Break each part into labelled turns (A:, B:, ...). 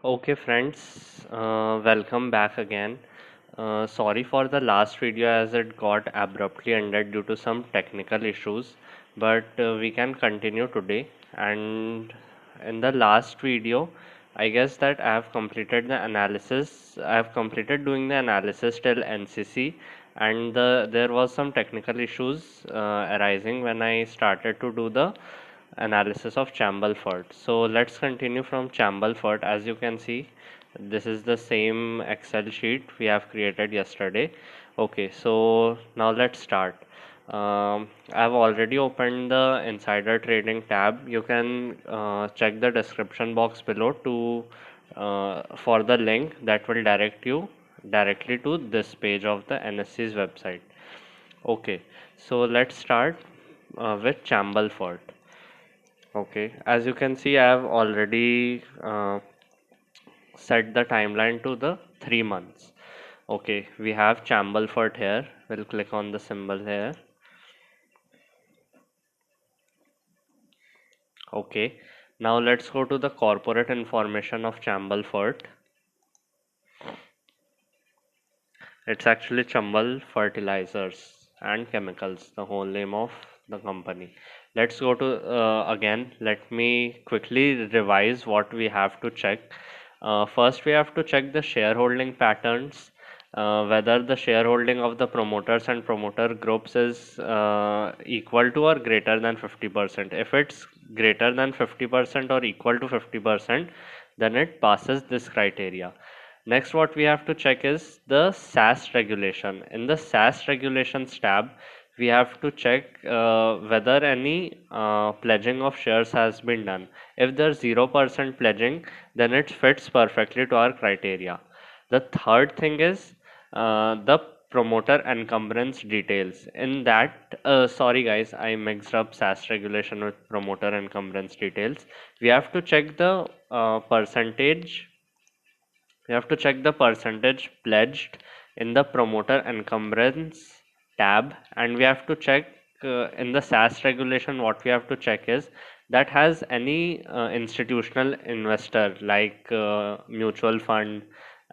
A: Okay, friends, welcome back again. Sorry for the last video as it got abruptly ended due to some technical issues, but we can continue today. And in the last video, I guess that I have completed the analysis. I have completed doing the analysis till NCC, and there was some technical issues arising when I started to do the analysis of Chambal Fort. So let's continue from Chambal Fort. As you can see, this is the same Excel sheet we have created yesterday. Okay, so now let's start. I've already opened the insider trading tab. You can check the description box below to for the link that will direct you directly to this page of the NSC's website. Okay, so let's start with Chambal Fort. Okay, as you can see, I have already set the timeline to the 3 months. Okay, we have Chambal Fort here. We'll click on the symbol here. Okay, now let's go to the corporate information of Chambal Fort. It's actually Chambal Fertilizers and Chemicals, the whole name of the company. Let's go to again. Let me quickly revise what we have to check. First, we have to check the shareholding patterns, whether the shareholding of the promoters and promoter groups is equal to or greater than 50%. If it's greater than 50% or equal to 50%, then it passes this criteria. Next, what we have to check is the SAS regulation. In the SAS regulations tab, we have to check whether any pledging of shares has been done. If there's 0% pledging, then it fits perfectly to our criteria. The third thing is the promoter encumbrance details. In that, sorry guys, I mixed up SAS regulation with promoter encumbrance details. We have to check the percentage we have to check the percentage pledged in the promoter encumbrance tab, and we have to check in the SAS regulation. What we have to check is that has any institutional investor like mutual fund,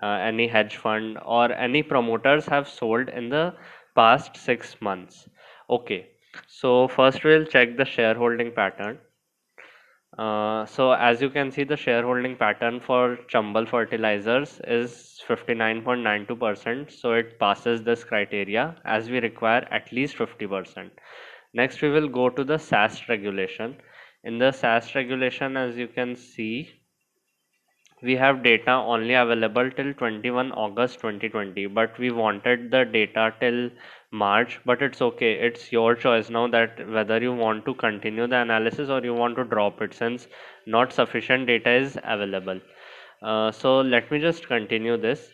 A: any hedge fund, or any promoters have sold in the past 6 months. Okay, so first we'll check the shareholding pattern. So as you can see, the shareholding pattern for Chambal Fertilizers is 59.92%. So it passes this criteria as we require at least 50%. Next, we will go to the SAS regulation. In the SAS regulation, as you can see, we have data only available till 21 August 2020, but we wanted the data till March. But it's okay, it's your choice now that whether you want to continue the analysis or you want to drop it, since not sufficient data is available. So let me just continue this.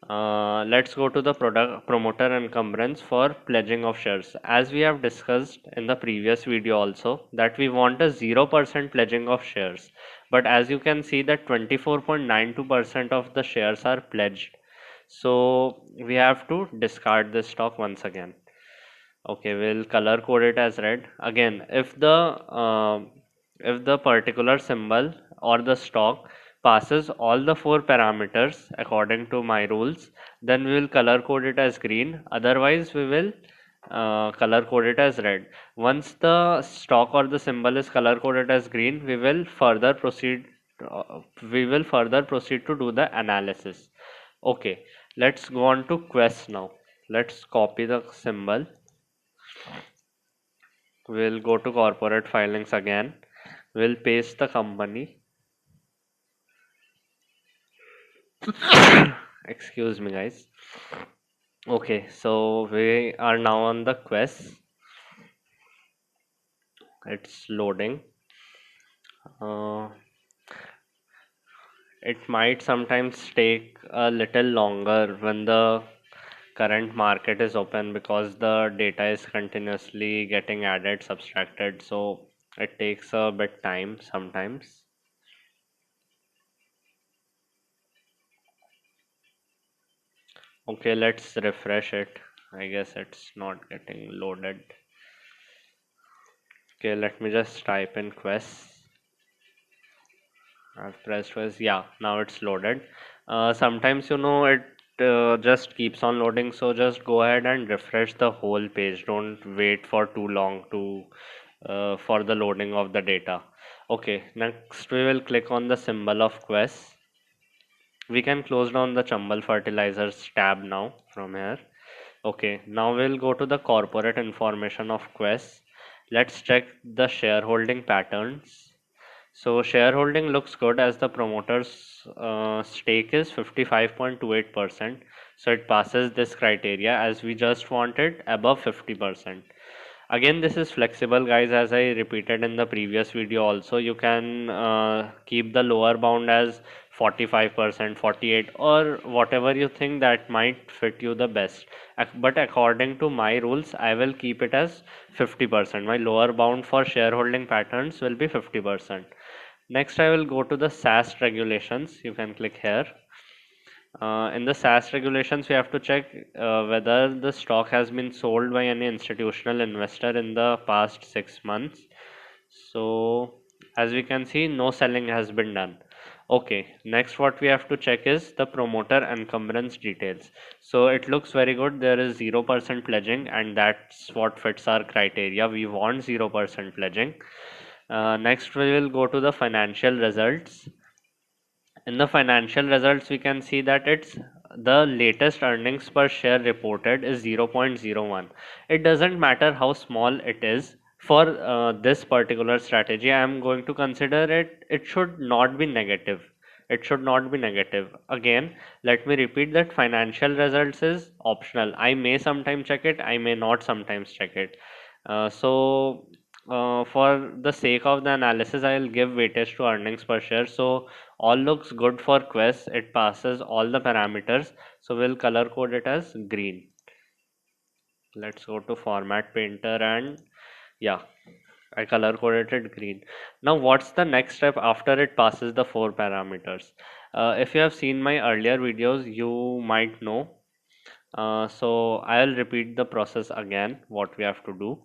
A: Let's go to the product promoter encumbrance for pledging of shares. As we have discussed in the previous video also, that we want a 0% pledging of shares, but as you can see that 24.92% of the shares are pledged, so we have to discard this stock once again. Okay, we'll color code it as red. Again, if the particular symbol or the stock passes all the four parameters according to my rules, then we will color code it as green. Otherwise, we will color code it as red. Once the stock or the symbol is color coded as green, we will further proceed to do the analysis. Okay, let's go on to Quest now. Let's copy the symbol. We'll go to corporate filings again. We'll paste the company. Excuse me, guys. Okay, so we are now on the Quest. It's loading. Uh, it might sometimes take a little longer when the current market is open because the data is continuously getting added, subtracted, so it takes a bit time sometimes. Okay, let's refresh it. I guess it's not getting loaded. Okay, let me just type in Quest. I've pressed was, yeah, now it's loaded. Sometimes it just keeps on loading, so just go ahead and refresh the whole page. Don't wait for too long to for the loading of the data. Okay, next we will click on the symbol of Quest. We can close down the Chambal Fertilizers tab now from here. Okay, now we'll go to the corporate information of Quest. Let's check the shareholding patterns. So shareholding looks good as the promoter's stake is 55.28%. So it passes this criteria as we just wanted above 50%. Again, this is flexible, guys, as I repeated in the previous video also. You can keep the lower bound as 45%, 48, or whatever you think that might fit you the best. But according to my rules, I will keep it as 50%. My lower bound for shareholding patterns will be 50%. Next, I will go to the SAST regulations. You can click here. In the SaaS regulations, we have to check whether the stock has been sold by any institutional investor in the past 6 months. So, as we can see, no selling has been done. Okay, next what we have to check is the promoter encumbrance details. So it looks very good. There is 0% pledging, and that's what fits our criteria. We want 0% pledging. Next, we will go to the financial results. In the financial results, we can see that it's the latest earnings per share reported is 0.01. It doesn't matter how small it is. For this particular strategy, I am going to consider it should not be negative. It should not be negative. Again, let me repeat that financial results is optional. I may sometimes check it, I may not sometimes check it. For the sake of the analysis, I'll give weightage to earnings per share. So all looks good for Quest. It passes all the parameters. So we'll color code it as green. Let's go to Format Painter, and yeah, I color coded it green. Now what's the next step after it passes the 4 parameters? If you have seen my earlier videos, you might know. So I'll repeat the process again, what we have to do.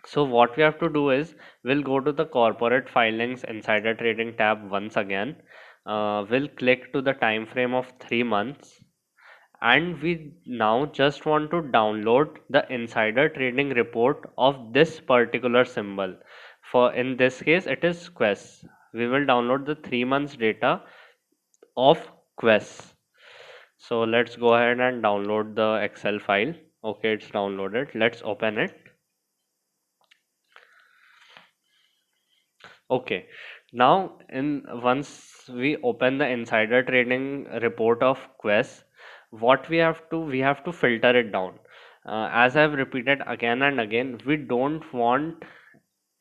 A: So what we have to do is we'll go to the corporate filings insider trading tab once again. We'll click to the time frame of 3 months, and we now just want to download the insider trading report of this particular symbol. For in this case, it is Quest. We will download the 3 months data of Quest. So let's go ahead and download the Excel file. Okay, it's downloaded. Let's open it. Okay, now in once we open the insider trading report of Quest, what we have to filter it down. As I've repeated again and again, we don't want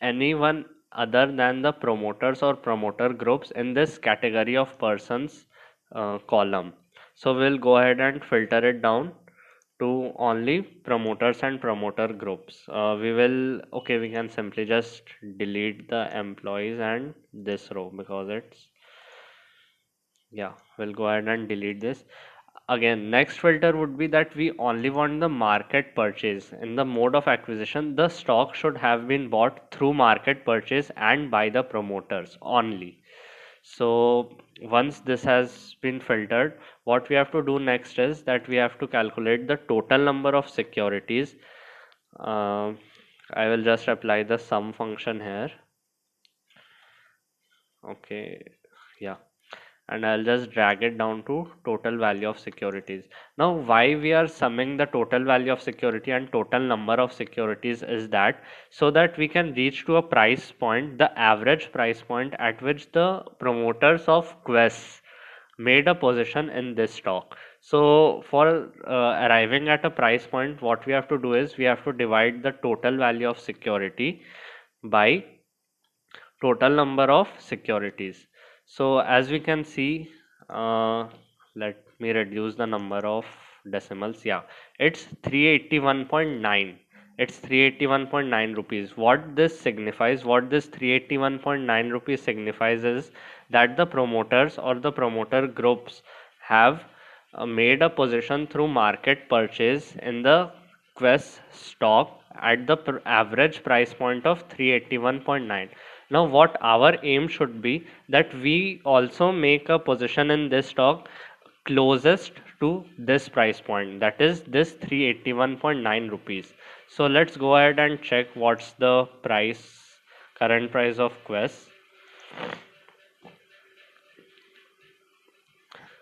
A: anyone other than the promoters or promoter groups in this category of persons column. So we'll go ahead and filter it down to only promoters and promoter groups. We can simply just delete the employees and this row because it's, yeah, we'll go ahead and delete this. Again, next filter would be that we only want the market purchase. In the mode of acquisition, the stock should have been bought through market purchase and by the promoters only. So once this has been filtered, what we have to do next is that we have to calculate the total number of securities. uh, I will just apply the sum function here. Okay, yeah, and I'll just drag it down to total value of securities. Now, why we are summing the total value of security and total number of securities is that so that we can reach to a price point, the average price point at which the promoters of Quest made a position in this stock. So for arriving at a price point, what we have to do is we have to divide the total value of security by total number of securities. So as we can see, let me reduce the number of decimals. Yeah, it's 381.9. It's 381.9 rupees. What this signifies, what this 381.9 rupees signifies is that the promoters or the promoter groups have made a position through market purchase in the Quest stock at the average price point of 381.9. Now what our aim should be, that we also make a position in this stock closest to this price point, that is this 381.9 rupees. So let's go ahead and check what's the price, current price of Quest.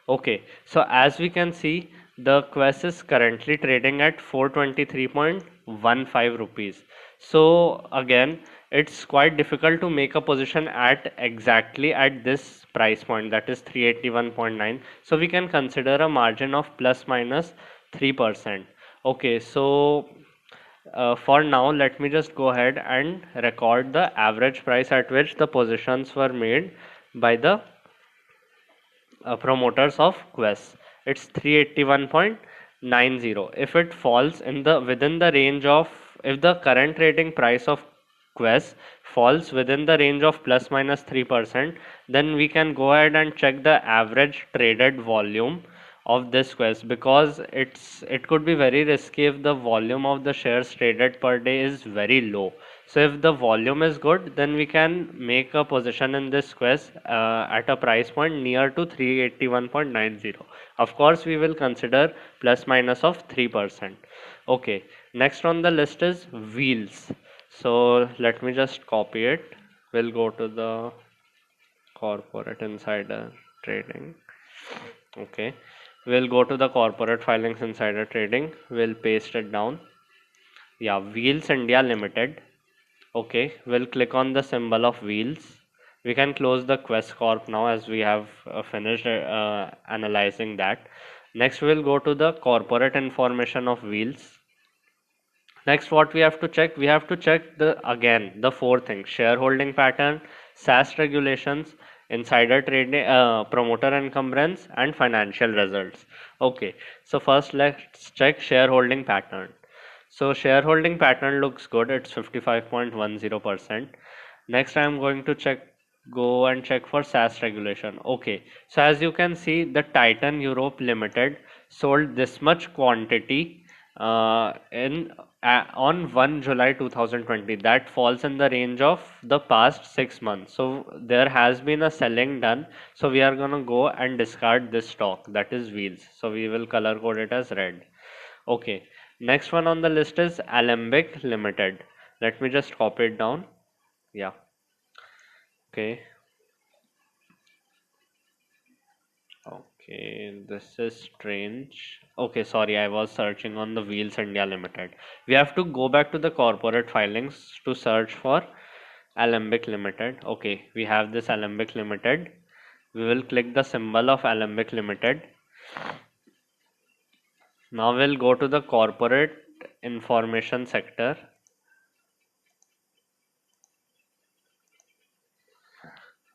A: Okay, so as we can see, the Quest is currently trading at 423.15 rupees. So again, it's quite difficult to make a position at exactly at this price point, that is 381.9. So we can consider a margin of plus minus 3%. Okay, so for now, let me just go ahead and record the average price at which the positions were made by the promoters of Quest. It's 381.90. If it falls in the within the range of, if the current trading price of Quest falls within the range of plus minus 3%, then we can go ahead and check the average traded volume of this Quest, because it could be very risky if the volume of the shares traded per day is very low. So if the volume is good, then we can make a position in this Quest at a price point near to 381.90. Of course, we will consider plus minus of 3%. Okay, next on the list is wheels. So let me just copy it. We'll go to the corporate insider trading. Okay, we'll go to the corporate filings insider trading. We'll paste it down. Yeah, Wheels India Limited. Okay, we'll click on the symbol of wheels. We can close the Quest Corp now, as we have finished analyzing that. Next, we'll go to the corporate information of wheels. Next, what we have to check? We have to check the four things: shareholding pattern, SaaS regulations, insider trading, promoter encumbrance, and financial results. Okay, so first let's check shareholding pattern. So shareholding pattern looks good. It's 55.10%. Next, I'm going to go and check for SaaS regulation. Okay, so as you can see, the Titan Europe Limited sold this much quantity in on 1 July 2020. That falls in the range of the past 6 months. So there has been a selling done. So we are gonna go and discard this stock, that is wheels. So we will color code it as red. Okay, next one on the list is Alembic Limited. Let me just copy it down. Yeah. Okay. Okay, this is strange. Okay, sorry, I was searching on the Wheels India Limited. We have to go back to the corporate filings to search for Alembic Limited. Okay, we have this Alembic Limited. We will click the symbol of Alembic Limited. Now we'll go to the corporate information sector.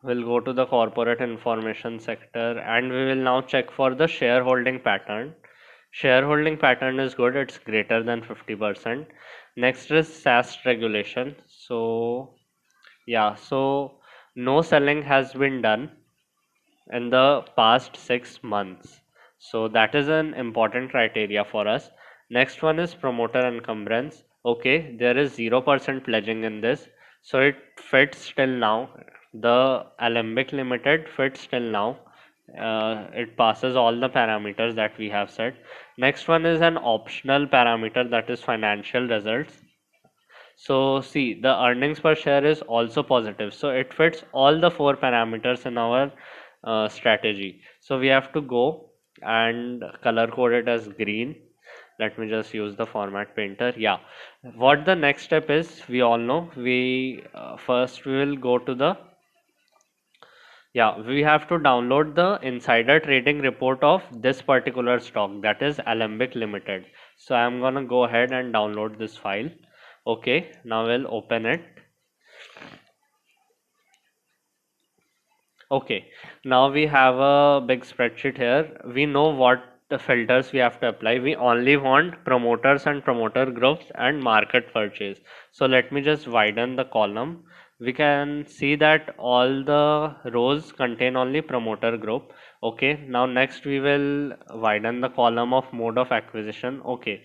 A: We'll go to the corporate information sector and we will now check for the shareholding pattern. Shareholding pattern is good, it's greater than 50%. Next is SaaS regulation. So yeah, so no selling has been done in the past 6 months. So that is an important criteria for us. Next one is promoter encumbrance. Okay, there is 0% pledging in this. So it fits till now. The Alembic Limited fits till now. It passes all the parameters that we have set. Next one is an optional parameter, that is financial results. So see, the earnings per share is also positive. So it fits all the four parameters in our strategy. So we have to go and color code it as green. Let me just use the format painter. Yeah. What the next step is, we all know. We first we will go to the, yeah, we have to download the insider trading report of this particular stock, that is Alembic Limited. So I'm gonna go ahead and download this file. Okay, now we'll open it. Okay, now we have a big spreadsheet here. We know what the filters we have to apply. We only want promoters and promoter groups and market purchase. So let me just widen the column. We can see that all the rows contain only promoter group. Okay, now next we will widen the column of mode of acquisition. Okay,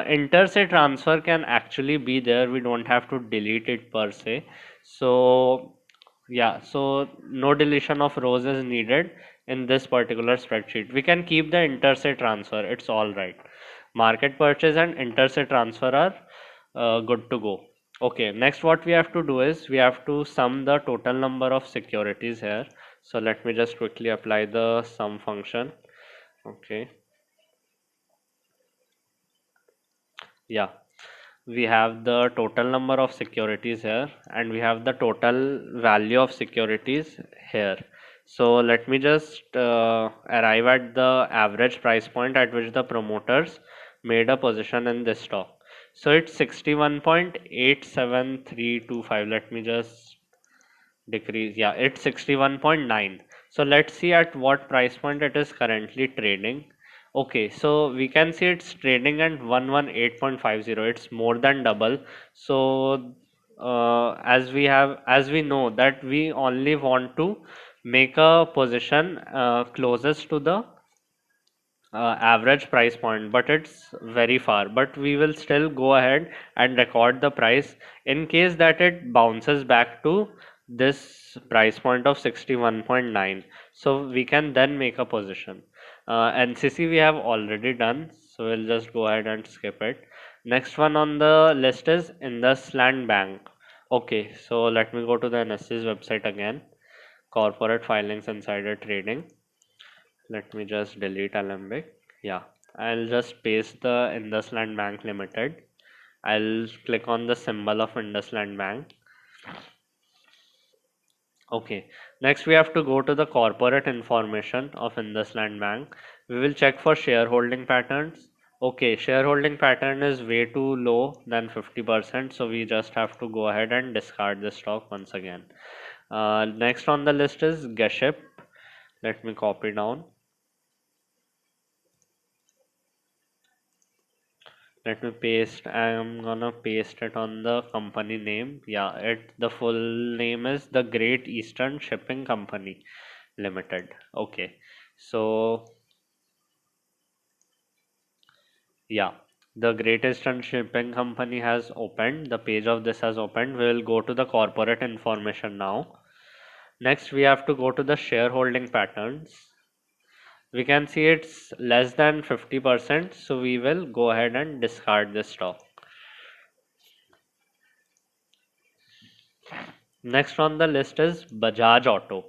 A: inter se transfer can actually be there. We don't have to delete it per se. So yeah, so no deletion of rows is needed in this particular spreadsheet. We can keep the inter-se transfer, it's all right. Market purchase and inter-se transfer are good to go. Okay, next what we have to do is we have to sum the total number of securities here. So let me just quickly apply the sum function. Okay, yeah, we have the total number of securities here and we have the total value of securities here. So let me just arrive at the average price point at which the promoters made a position in this stock. So it's 61.87325. Let me just decrease. Yeah, it's 61.9. So let's see at what price point it is currently trading. Okay, so we can see it's trading at 118.50. It's more than double. So as we know that we only want to make a position closest to the average price point, but it's very far. But we will still go ahead and record the price in case that it bounces back to this price point of 61.9. So we can then make a position. NCC we have already done, so we'll just go ahead and skip it. Next one on the list is IndusLand Bank. Okay, so let me go to the NSE's website again. Corporate filings, insider trading. Let me just delete Alembic. Yeah, I'll just paste the IndusLand Bank Limited. I'll click on the symbol of IndusLand Bank. Okay, next we have to go to the corporate information of IndusLand Bank. We will check for shareholding patterns. Okay, shareholding pattern is way too low than 50%, so we just have to go ahead and discard the stock once again. Next on the list is Geship. Let me copy down. Let me paste. I'm gonna paste it on the company name. Yeah, the full name is the Great Eastern Shipping Company Limited. Okay, so yeah, the Great Eastern Shipping Company has opened. The page of this has opened. We will go to the corporate information now. Next, we have to go to the shareholding patterns. We can see it's less than 50%, so we will go ahead and discard this stock. Next on the list is Bajaj Auto.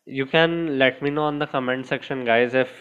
A: You can let me know on the comment section, guys, if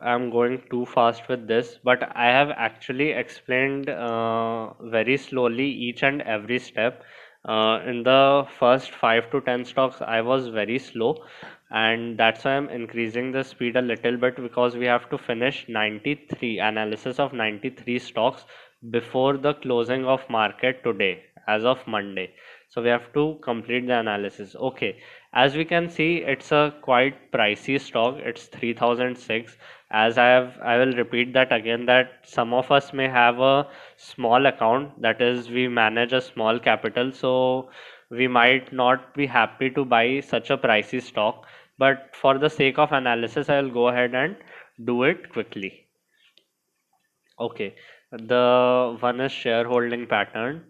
A: I'm going too fast with this, but I have actually explained very slowly each and every step. In the first 5 to 10 stocks, I was very slow, and that's why I'm increasing the speed a little bit because we have to finish 93 analysis of 93 stocks before the closing of market today, as of Monday. So we have to complete the analysis. Okay, as we can see, it's a quite pricey stock. It's 3006. As I will repeat that again, that some of us may have a small account, that is we manage a small capital, so we might not be happy to buy such a pricey stock, but for the sake of analysis I will go ahead and do it quickly. Okay, the one is shareholding pattern.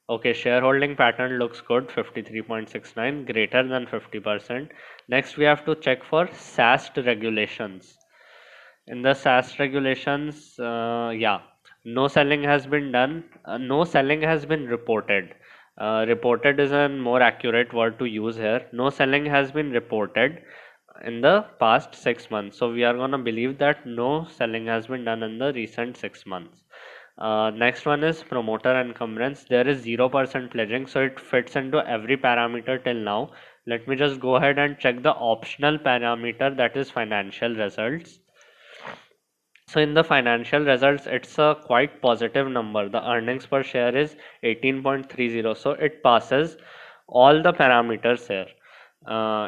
A: Okay, shareholding pattern looks good, 53.69, greater than 50%. Next, we have to check for SAST regulations. In the SAST regulations, yeah, no selling has been done, no selling has been reported. Reported is a more accurate word to use here. No selling has been reported in the past 6 months. So we are gonna believe that no selling has been done in the recent 6 months. Next one is promoter encumbrance. There is 0% pledging, so it fits into every parameter till now. Let me just go ahead and check the optional parameter, that is financial results. So in the financial results, it's a quite positive number. The earnings per share is 18.30. So it passes all the parameters here.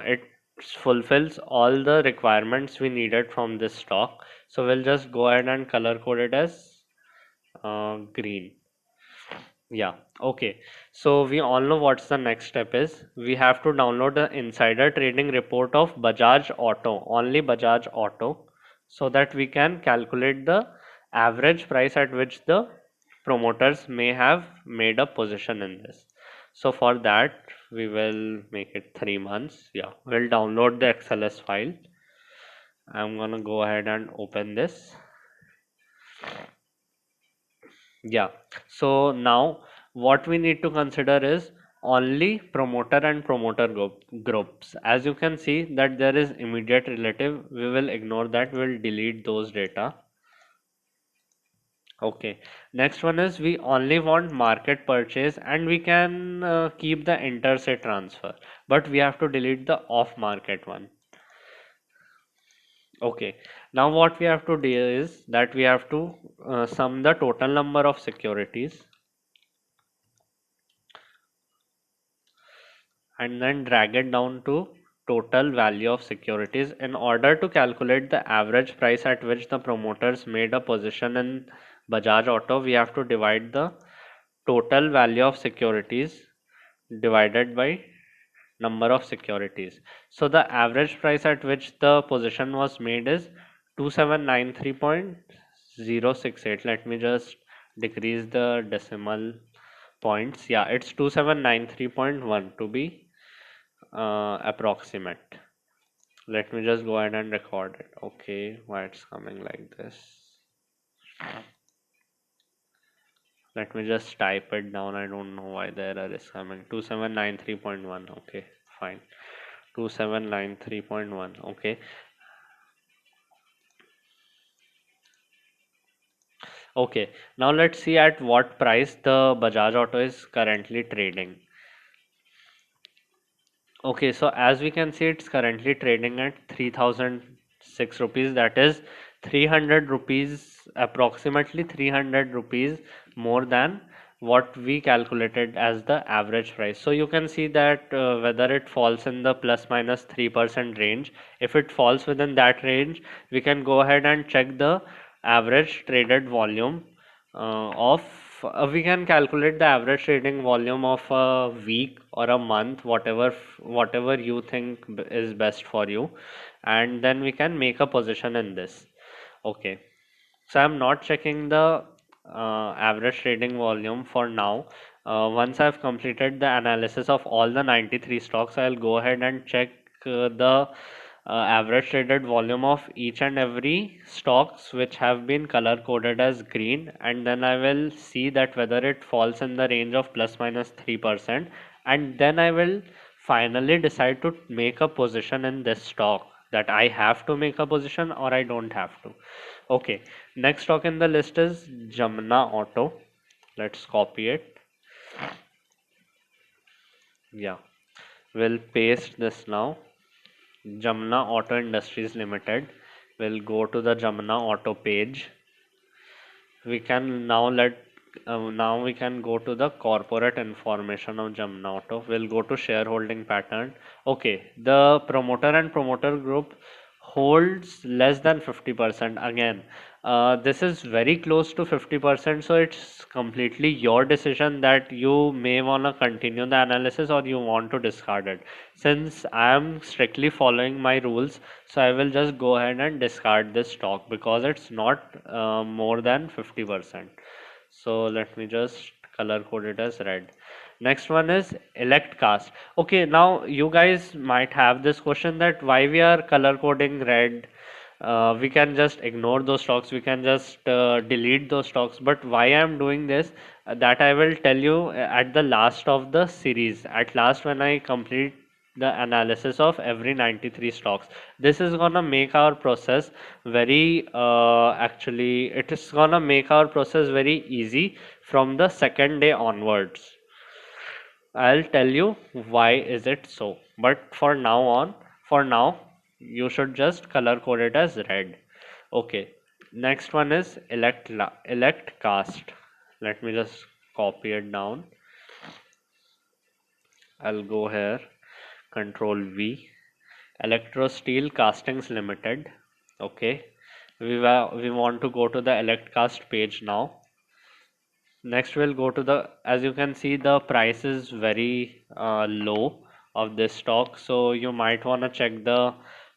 A: It fulfills all the requirements we needed from this stock. So we'll just go ahead and color code it as green. Yeah, okay. So we all know what's the next step is. We have to download the insider trading report of Bajaj Auto, only Bajaj Auto, so that we can calculate the average price at which the promoters may have made a position in this. So for that we will make it 3 months. Yeah, we'll download the XLS file. I'm gonna go ahead and open this. Yeah, so now what we need to consider is only promoter and promoter groups. As you can see that there is immediate relative, we will ignore that, we'll delete those data. Okay, next one is we only want market purchase, and we can keep the inter se transfer, but we have to delete the off market one. Okay, now what we have to do is that we have to sum the total number of securities and then drag it down to total value of securities. In order to calculate the average price at which the promoters made a position in Bajaj Auto, we have to divide the total value of securities divided by number of securities. So the average price at which the position was made is 2793.068. Let me just decrease the decimal points. Yeah, it's 2793.1 to be approximate. Let me just go ahead and record it. Okay, why it's coming like this? Let me just type it down. I don't know why the error is coming. 2793.1. Okay, fine. 2793.1. Okay. Okay, now let's see at what price the Bajaj Auto is currently trading. Okay, so as we can see, it's currently trading at 3006 rupees. That is 300 rupees, approximately 300 rupees more than what we calculated as the average price. So you can see that whether it falls in the plus minus 3% range. If it falls within that range, we can go ahead and check the average traded volume of we can calculate the average trading volume of a week or a month, whatever you think is best for you, and then we can make a position in this. Okay, so I'm not checking the average trading volume for now. Once I've completed the analysis of all the 93 stocks, I'll go ahead and check the average traded volume of each and every stocks which have been color coded as green, and then I will see that whether it falls in the range of plus minus 3%, and then I will finally decide to make a position in this stock, that I have to make a position or I don't have to. Okay, next stock in the list is Jamna Auto. Let's copy it. Yeah, we'll paste this now. Jamna Auto Industries Limited. We'll go to the Jamna Auto page. We can now we can go to the corporate information of Jamna Auto. We'll go to shareholding pattern. Okay, the promoter and promoter group holds less than 50%. Again, this is very close to 50%, so it's completely your decision that you may want to continue the analysis or you want to discard it. Since I am strictly following my rules, so I will just go ahead and discard this stock because it's not more than 50%. So let me just color code it as red. Next one is elect cast. Okay, now you guys might have this question that why we are color coding red. We can just ignore those stocks, we can just delete those stocks, but why I'm doing this, that I will tell you at the last of the series, at last when I complete the analysis of every 93 stocks. This is gonna make our process very actually it is gonna make our process very easy from the second day onwards. I'll tell you why is it so, but for now you should just color code it as red. Okay, next one is elect cast. Let me just copy it down. I'll go here, control V, Electro Steel Castings Limited. Okay, we want to go to the elect cast page now. Next we'll go to the, as you can see the price is very low of this stock, so you might want to check the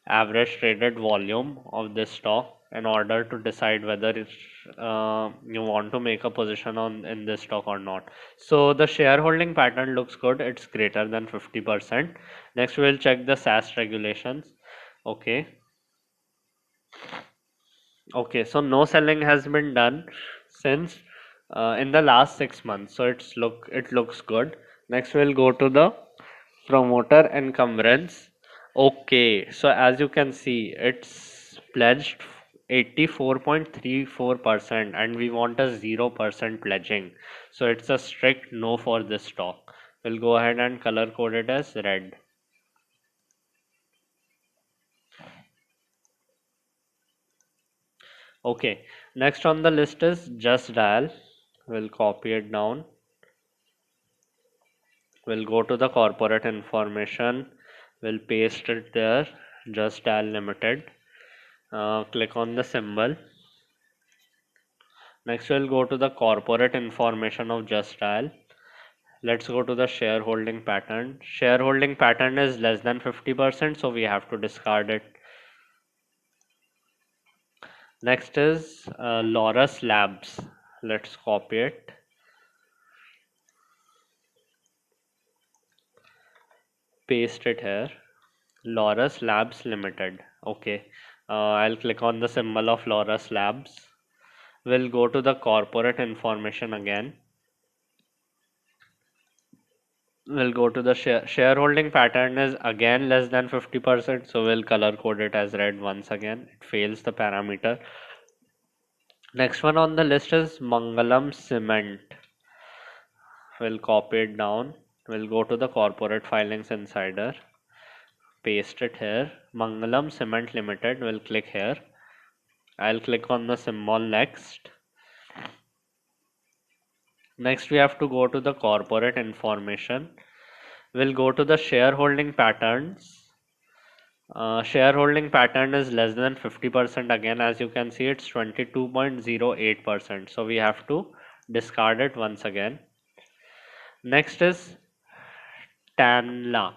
A: average traded volume of this stock. in order to decide whether you want to make a position on in this stock or not. So the shareholding pattern looks good, it's greater than 50%. Next we'll check the SAS regulations. Okay. Okay, so no selling has been done since in the last 6 months. So it looks good. Next we'll go to the promoter encumbrance. Okay, so as you can see, it's pledged 84.34% and we want a 0% pledging. So it's a strict no for this stock. We'll go ahead and color code it as red. Okay, next on the list is Just Dial. We'll copy it down. We'll go to the corporate information. We'll paste it there. Just Dial Limited. Click on the symbol. Next, we'll go to the corporate information of Just Dial. Let's go to the shareholding pattern. Shareholding pattern is less than 50%, so we have to discard it. Next is Laurus Labs. Let's copy it. Paste it here. Laurus Labs Limited. Okay. I'll click on the symbol of Laurus Labs. We'll go to the corporate information again. We'll go to the shareholding pattern is again less than 50%, so we'll color code it as red once again. It fails the parameter. Next one on the list is Mangalam Cement. We'll copy it down. We'll go to the corporate filings insider, paste it here. Mangalam Cement Limited. We'll click here. I'll click on the symbol next. Next we have to go to the corporate information. We'll go to the shareholding patterns. Shareholding pattern is less than 50%. Again, as you can see, it's 22.08%. So we have to discard it once again. Next is Tanla.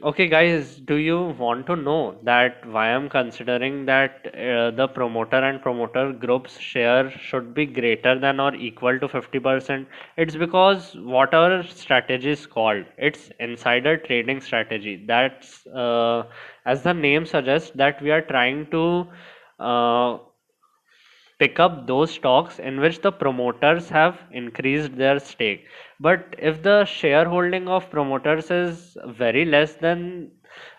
A: Okay guys, do you want to know that why I'm considering that the promoter and promoter group's share should be greater than or equal to 50%? It's because what our strategy is called, it's insider trading strategy. That's as the name suggests, that we are trying to uh, pick up those stocks in which the promoters have increased their stake. But if the shareholding of promoters is very less, the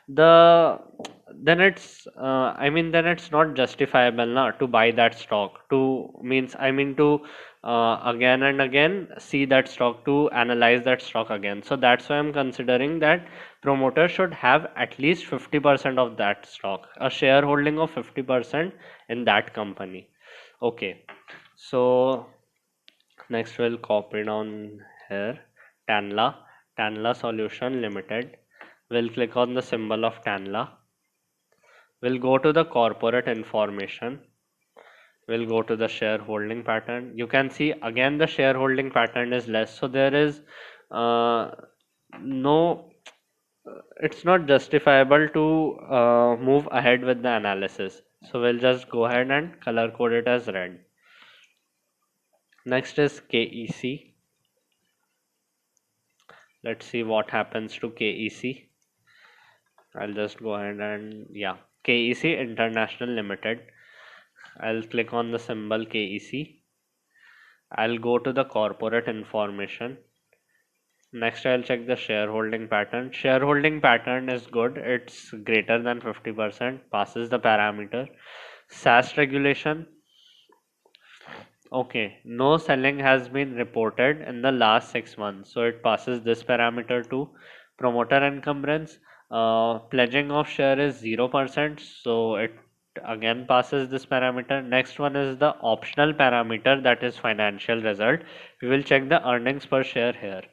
A: then it's then it's not justifiable na, to buy that stock, to means I mean to again and again see that stock, to analyze that stock again. So that's why I'm considering that promoter should have at least 50% of that stock, a shareholding of 50% in that company. Okay, so next we'll copy down here Tanla Solution Limited. We'll click on the symbol of Tanla. We'll go to the corporate information. We'll go to the shareholding pattern. You can see again the shareholding pattern is less, so there is no, it's not justifiable to move ahead with the analysis. So we'll just go ahead and color code it as red. Next is KEC. Let's see what happens to KEC. I'll just go ahead and KEC International Limited. I'll click on the symbol KEC. I'll go to the corporate information. Next I'll check the shareholding pattern. Shareholding pattern is good, it's greater than 50%, passes the parameter. SAS regulation. Okay, no selling has been reported in the last 6 months, so it passes this parameter too. Promoter encumbrance, pledging of share is 0%, so it again passes this parameter. Next one is the optional parameter, that is financial result. We will check the earnings per share here.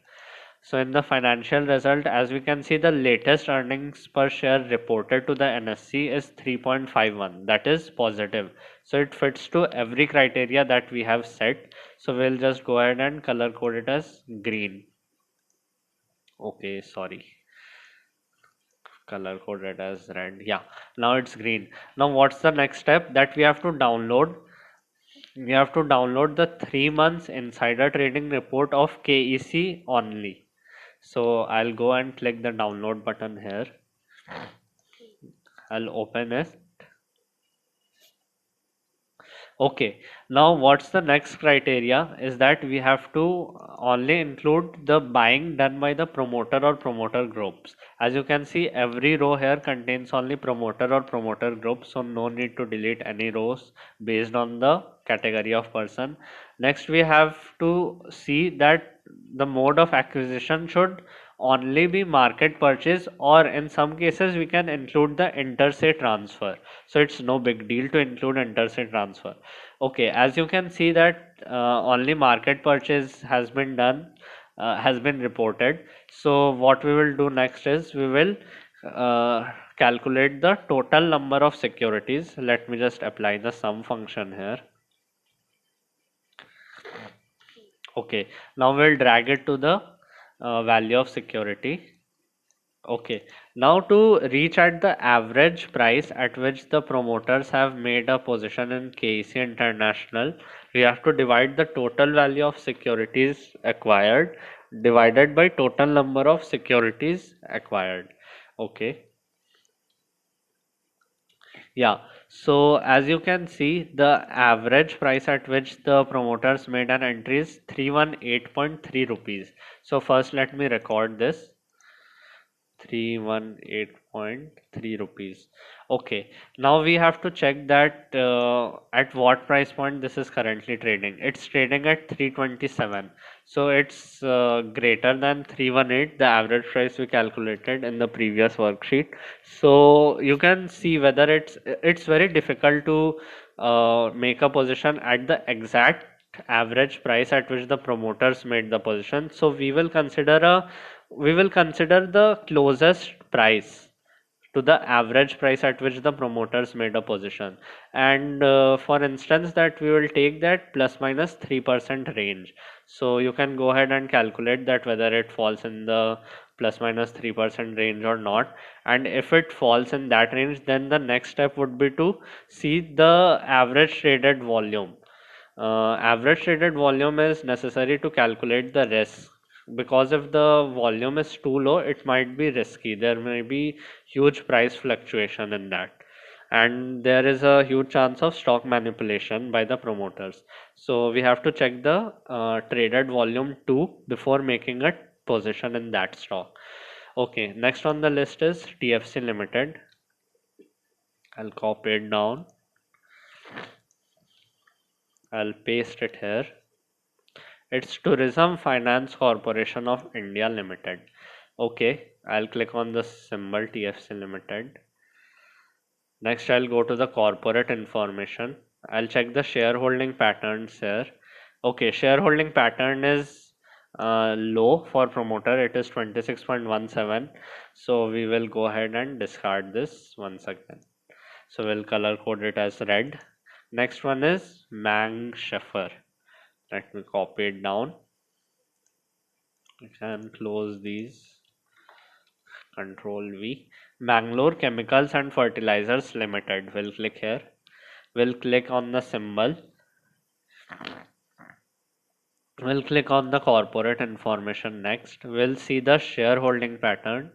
A: So in the financial result, as we can see, the latest earnings per share reported to the NSE is 3.51. That is positive. So it fits to every criteria that we have set. So we'll just go ahead and color code it as green. Okay, sorry. color coded as red. Yeah, now it's green. Now what's the next step that we have to download? We have to download the 3 months insider trading report of KEC only. So I'll go and click the download button here. I'll open it. Okay, now what's the next criteria is that we have to only include the buying done by the promoter or promoter groups. As you can see, every row here contains only promoter or promoter group, so no need to delete any rows based on the category of person. Next, we have to see that the mode of acquisition should only be market purchase, or in some cases we can include the inter-se transfer. So it's no big deal to include inter-se transfer. Okay, as you can see that only market purchase has been done, has been reported. So what we will do next is we will calculate the total number of securities. Let me just apply the sum function here. Okay, now we'll drag it to the value of security. Okay, now to reach at the average price at which the promoters have made a position in KC International, we have to divide the total value of securities acquired divided by total number of securities acquired. Okay, yeah. So as you can see, the average price at which the promoters made an entry is 318.3 rupees. So first let me record this. 318.3 rupees. Okay, now we have to check that at what price point this is currently trading. It's trading at 327, so it's greater than 318, the average price we calculated in the previous worksheet. So you can see whether it's very difficult to make a position at the exact average price at which the promoters made the position. So we will consider the closest price to the average price at which the promoters made a position, and for instance that we will take that plus minus 3% range. So you can go ahead and calculate that whether it falls in the plus minus 3% range or not, and if it falls in that range, then the next step would be to see the average traded volume. Average traded volume is necessary to calculate the risk, because if the volume is too low, it might be risky. There may be huge price fluctuation in that, and there is a huge chance of stock manipulation by the promoters. So we have to check the traded volume too before making a position in that stock. Okay, next on the list is TFC Limited. I'll copy it down. I'll paste it here. It's Tourism Finance Corporation of India Limited. Okay, I'll click on the symbol TFC Limited. Next, I'll go to the corporate information. I'll check the shareholding patterns here. Okay, shareholding pattern is low for promoter. It is 26.17. So we will go ahead and discard this once again. So we'll color code it as red. Next one is Mang Sheffer. Let me copy it down. I can close these. Control V. Bangalore Chemicals and Fertilizers Limited. We'll click here. We'll click on the symbol. We'll click on the corporate information next. We'll see the shareholding pattern.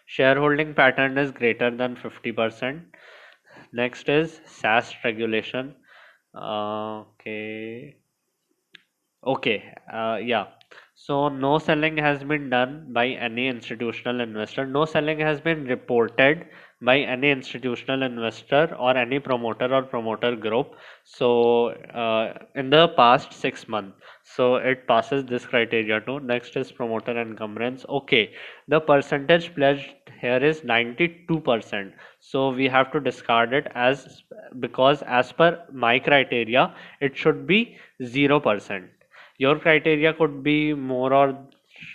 A: Shareholding pattern is greater than 50%. Next is SAS regulation. Okay. Okay, yeah. So no selling has been done by any institutional investor. No selling has been reported by any institutional investor or any promoter or promoter group. So in the past 6 months, so it passes this criteria too. Next is promoter encumbrance. Okay, the percentage pledged here is 92%. So we have to discard it as, because as per my criteria, it should be 0%. Your criteria could be more or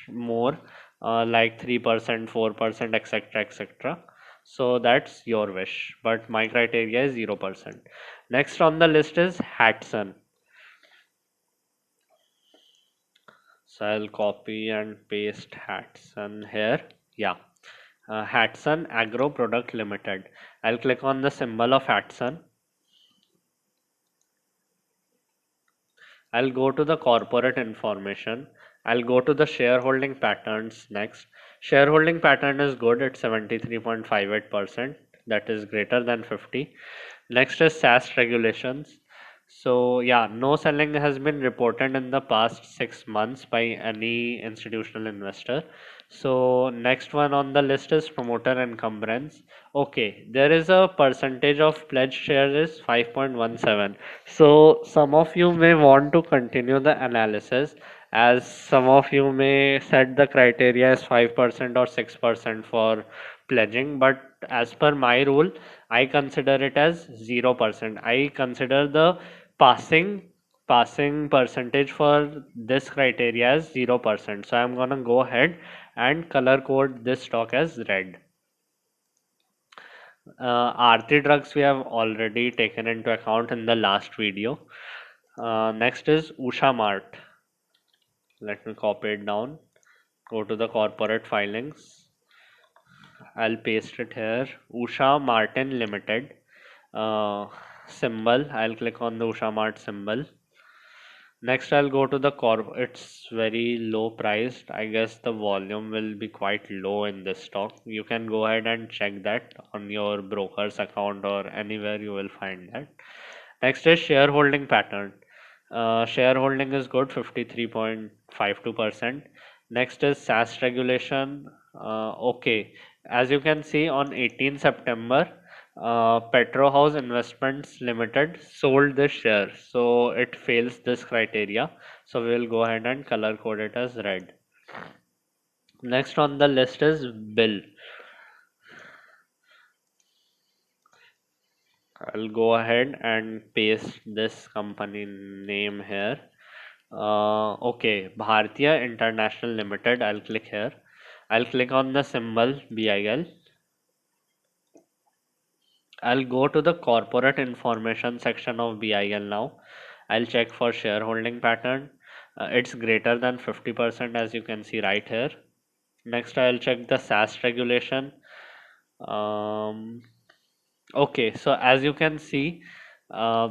A: more, like 3%, 4%, etc., etc. So that's your wish, but my criteria is 0%. Next on the list is Hatson. So I'll copy and paste Hatson here. Yeah. Hatsun Agro Product Limited. I'll click on the symbol of Hatsun. I'll go to the corporate information. I'll go to the shareholding patterns next. Shareholding pattern is good at 73.58%. That is greater than 50. Next is SaaS regulations. So yeah, no selling has been reported in the past 6 months by any institutional investor. So next one on the list is promoter encumbrance. Okay, there is a percentage of pledged shares is 5.17. So some of you may want to continue the analysis, as some of you may set the criteria as 5% or 6% for pledging, but as per my rule, I consider it as 0%. I consider the passing passing percentage for this criteria as 0%. So I'm gonna go ahead and color code this stock as red. Aarti Drugs we have already taken into account in the last video. Next is Usha Mart. Let me copy it down. Go to the corporate filings. I'll paste it here. Usha Martin Limited. Uh, Symbol. I'll click on the Usha Mart symbol. Next, I'll go to the corp. It's very low priced. I guess the volume will be quite low in this stock. You can go ahead and check that on your broker's account or anywhere you will find that. Next is shareholding pattern. Shareholding is good, 53.52%. Next is SaaS regulation. Okay, as you can see on 18 September, Petro House Investments Limited sold this share, so it fails this criteria. So we will go ahead and color code it as red. Next on the list is Bill. I'll go ahead and paste this company name here. Okay, Bhartiya International Limited. I'll click here. I'll click on the symbol BIL. I'll go to the corporate information section of BIL now. I'll check for shareholding pattern. It's greater than 50% as you can see right here. Next, I'll check the SaaS regulation. Um, Okay, so as you can see, uh,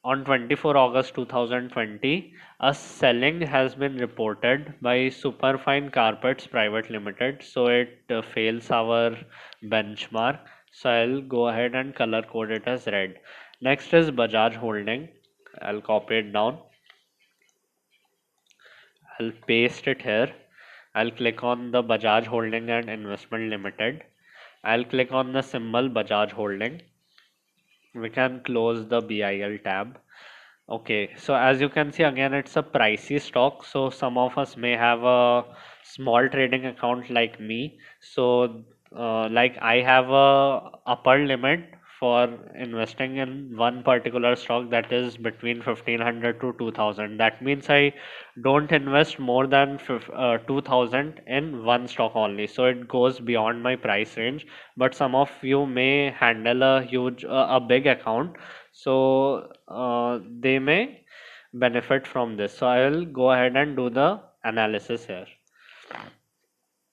A: on 24 August 2020, a selling has been reported by Superfine Carpets Private Limited. So it fails our benchmark. So I'll go ahead and color code it as red. Next is Bajaj Holding. I'll copy it down. I'll paste it here. I'll click on the Bajaj Holding and Investment Limited. I'll click on the symbol Bajaj Holding. We can close the BIL tab. Okay, so as you can see again, it's a pricey stock. So some of us may have a small trading account like me. So like I have a upper limit for investing in one particular stock, that is between 1500 to 2000. That means I don't invest more than 2000 in one stock only. So it goes beyond my price range. But some of you may handle a huge, a big account, so they may benefit from this. So I will go ahead and do the analysis here.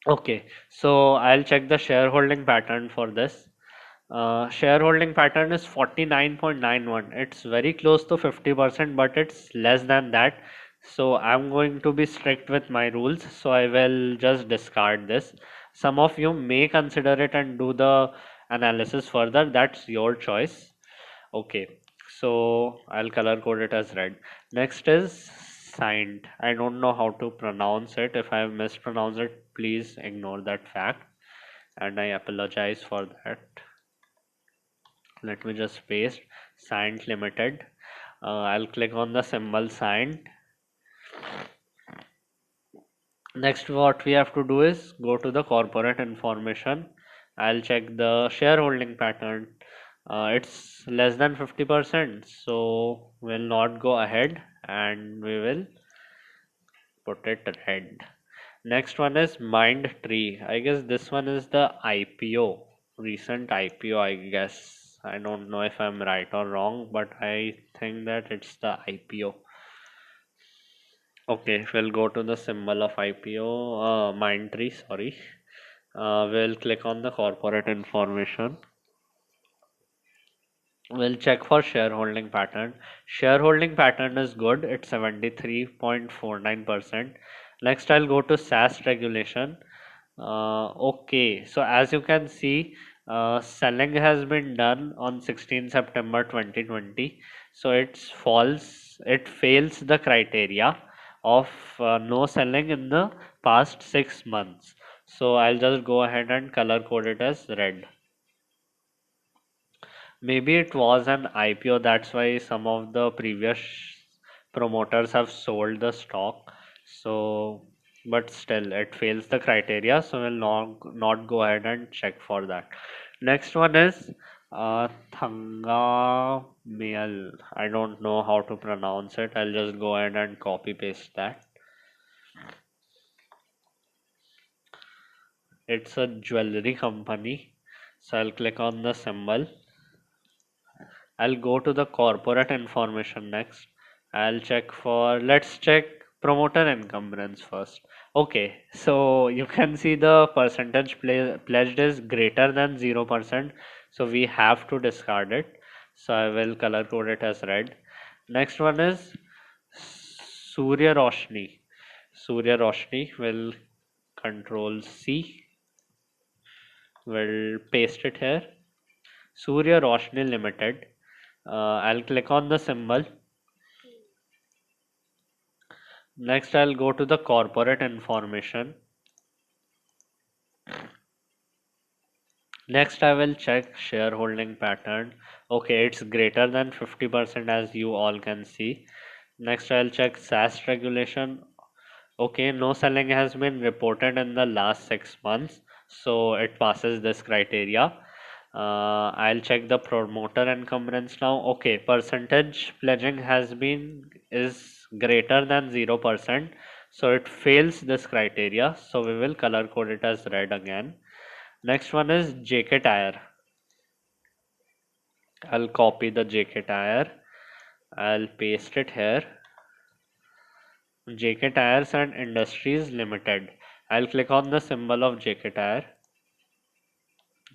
A: Okay, so I'll check the shareholding pattern for this. Shareholding pattern is 49.91. It's very close to 50%, but it's less than that. So I'm going to be strict with my rules. So I will just discard this. Some of you may consider it and do the analysis further. That's your choice. Okay, so I'll color code it as red. Next is signed. I don't know how to pronounce it. If I have mispronounced it, please ignore that fact, and I apologize for that. Let me just paste signed limited. I'll click on the symbol signed. Next, what we have to do is go to the corporate information. I'll check the shareholding pattern. It's less than 50%, so we'll not go ahead and we will put it red. Next one is Mindtree. I guess this one is the IPO, recent IPO, I guess. I don't know if I'm right or wrong, but I think that it's the IPO. Okay, we'll go to the symbol of IPO, Mindtree, sorry. We'll click on the corporate information. We'll check for shareholding pattern. Shareholding pattern is good. It's 73.49%. Next, I'll go to SaaS regulation. Okay, so as you can see, selling has been done on 16 September 2020. So it fails the criteria of no selling in the past 6 months. So I'll just go ahead and color code it as red. Maybe it was an IPO, that's why some of the previous promoters have sold the stock. So, but still, it fails the criteria, so we'll not go ahead and check for that. Next one is Thanga Mial. I don't know how to pronounce it. I'll just go ahead and copy paste that. It's a jewelry company. So I'll click on the symbol. I'll go to the corporate information next. I'll check for, let's check promoter encumbrance first. Okay, so you can see the percentage pledged is greater than 0%. So we have to discard it. So I will color code it as red. Next one is Surya Roshni. Surya Roshni will control C. We'll paste it here. Surya Roshni Limited. I'll click on the symbol. Next, I'll go to the corporate information. Next, I will check shareholding pattern. Okay, it's greater than 50% as you all can see. Next, I'll check SaaS regulation. Okay, no selling has been reported in the last 6 months, so it passes this criteria. I'll check the promoter encumbrance now. Okay, percentage pledging is greater than 0%, so it fails this criteria. So we will color code it as red again. Next one is JK Tire. I'll copy the JK Tire. I'll paste it here. JK Tires and Industries Limited. I'll click on the symbol of JK Tire.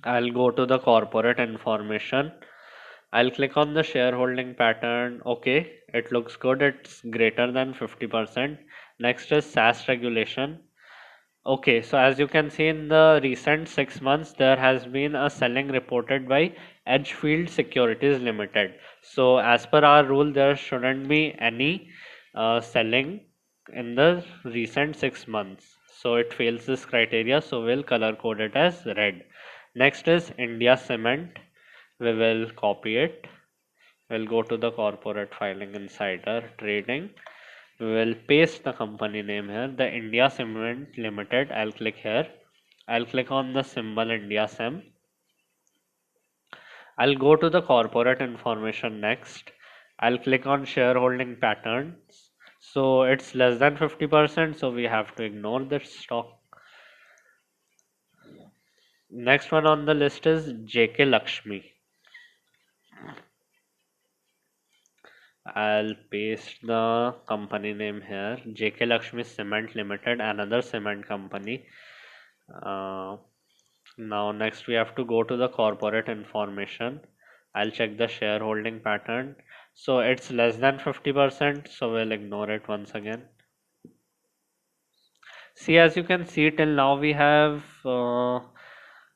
A: I'll go to the corporate information. I'll click on the shareholding pattern. Okay, it looks good. It's greater than 50%. Next is SaaS regulation. Okay, so as you can see in the recent 6 months, there has been a selling reported by Edgefield Securities Limited. So as per our rule, there shouldn't be any selling in the recent 6 months. So it fails this criteria. So we'll color code it as red. Next is India Cement. We will copy it. We'll go to the corporate filing insider trading. We will paste the company name here, the India Cement Limited. I'll click here. I'll click on the symbol India Sem. I'll go to the corporate information next. I'll click on shareholding patterns. So it's less than 50%, so we have to ignore this stock. Next one on the list is JK Lakshmi. I'll paste the company name here. JK Lakshmi Cement Limited, another cement company. Now next we have to go to the corporate information. I'll check the shareholding pattern. So it's less than 50%, so we'll ignore it once again. See, as you can see, till now we have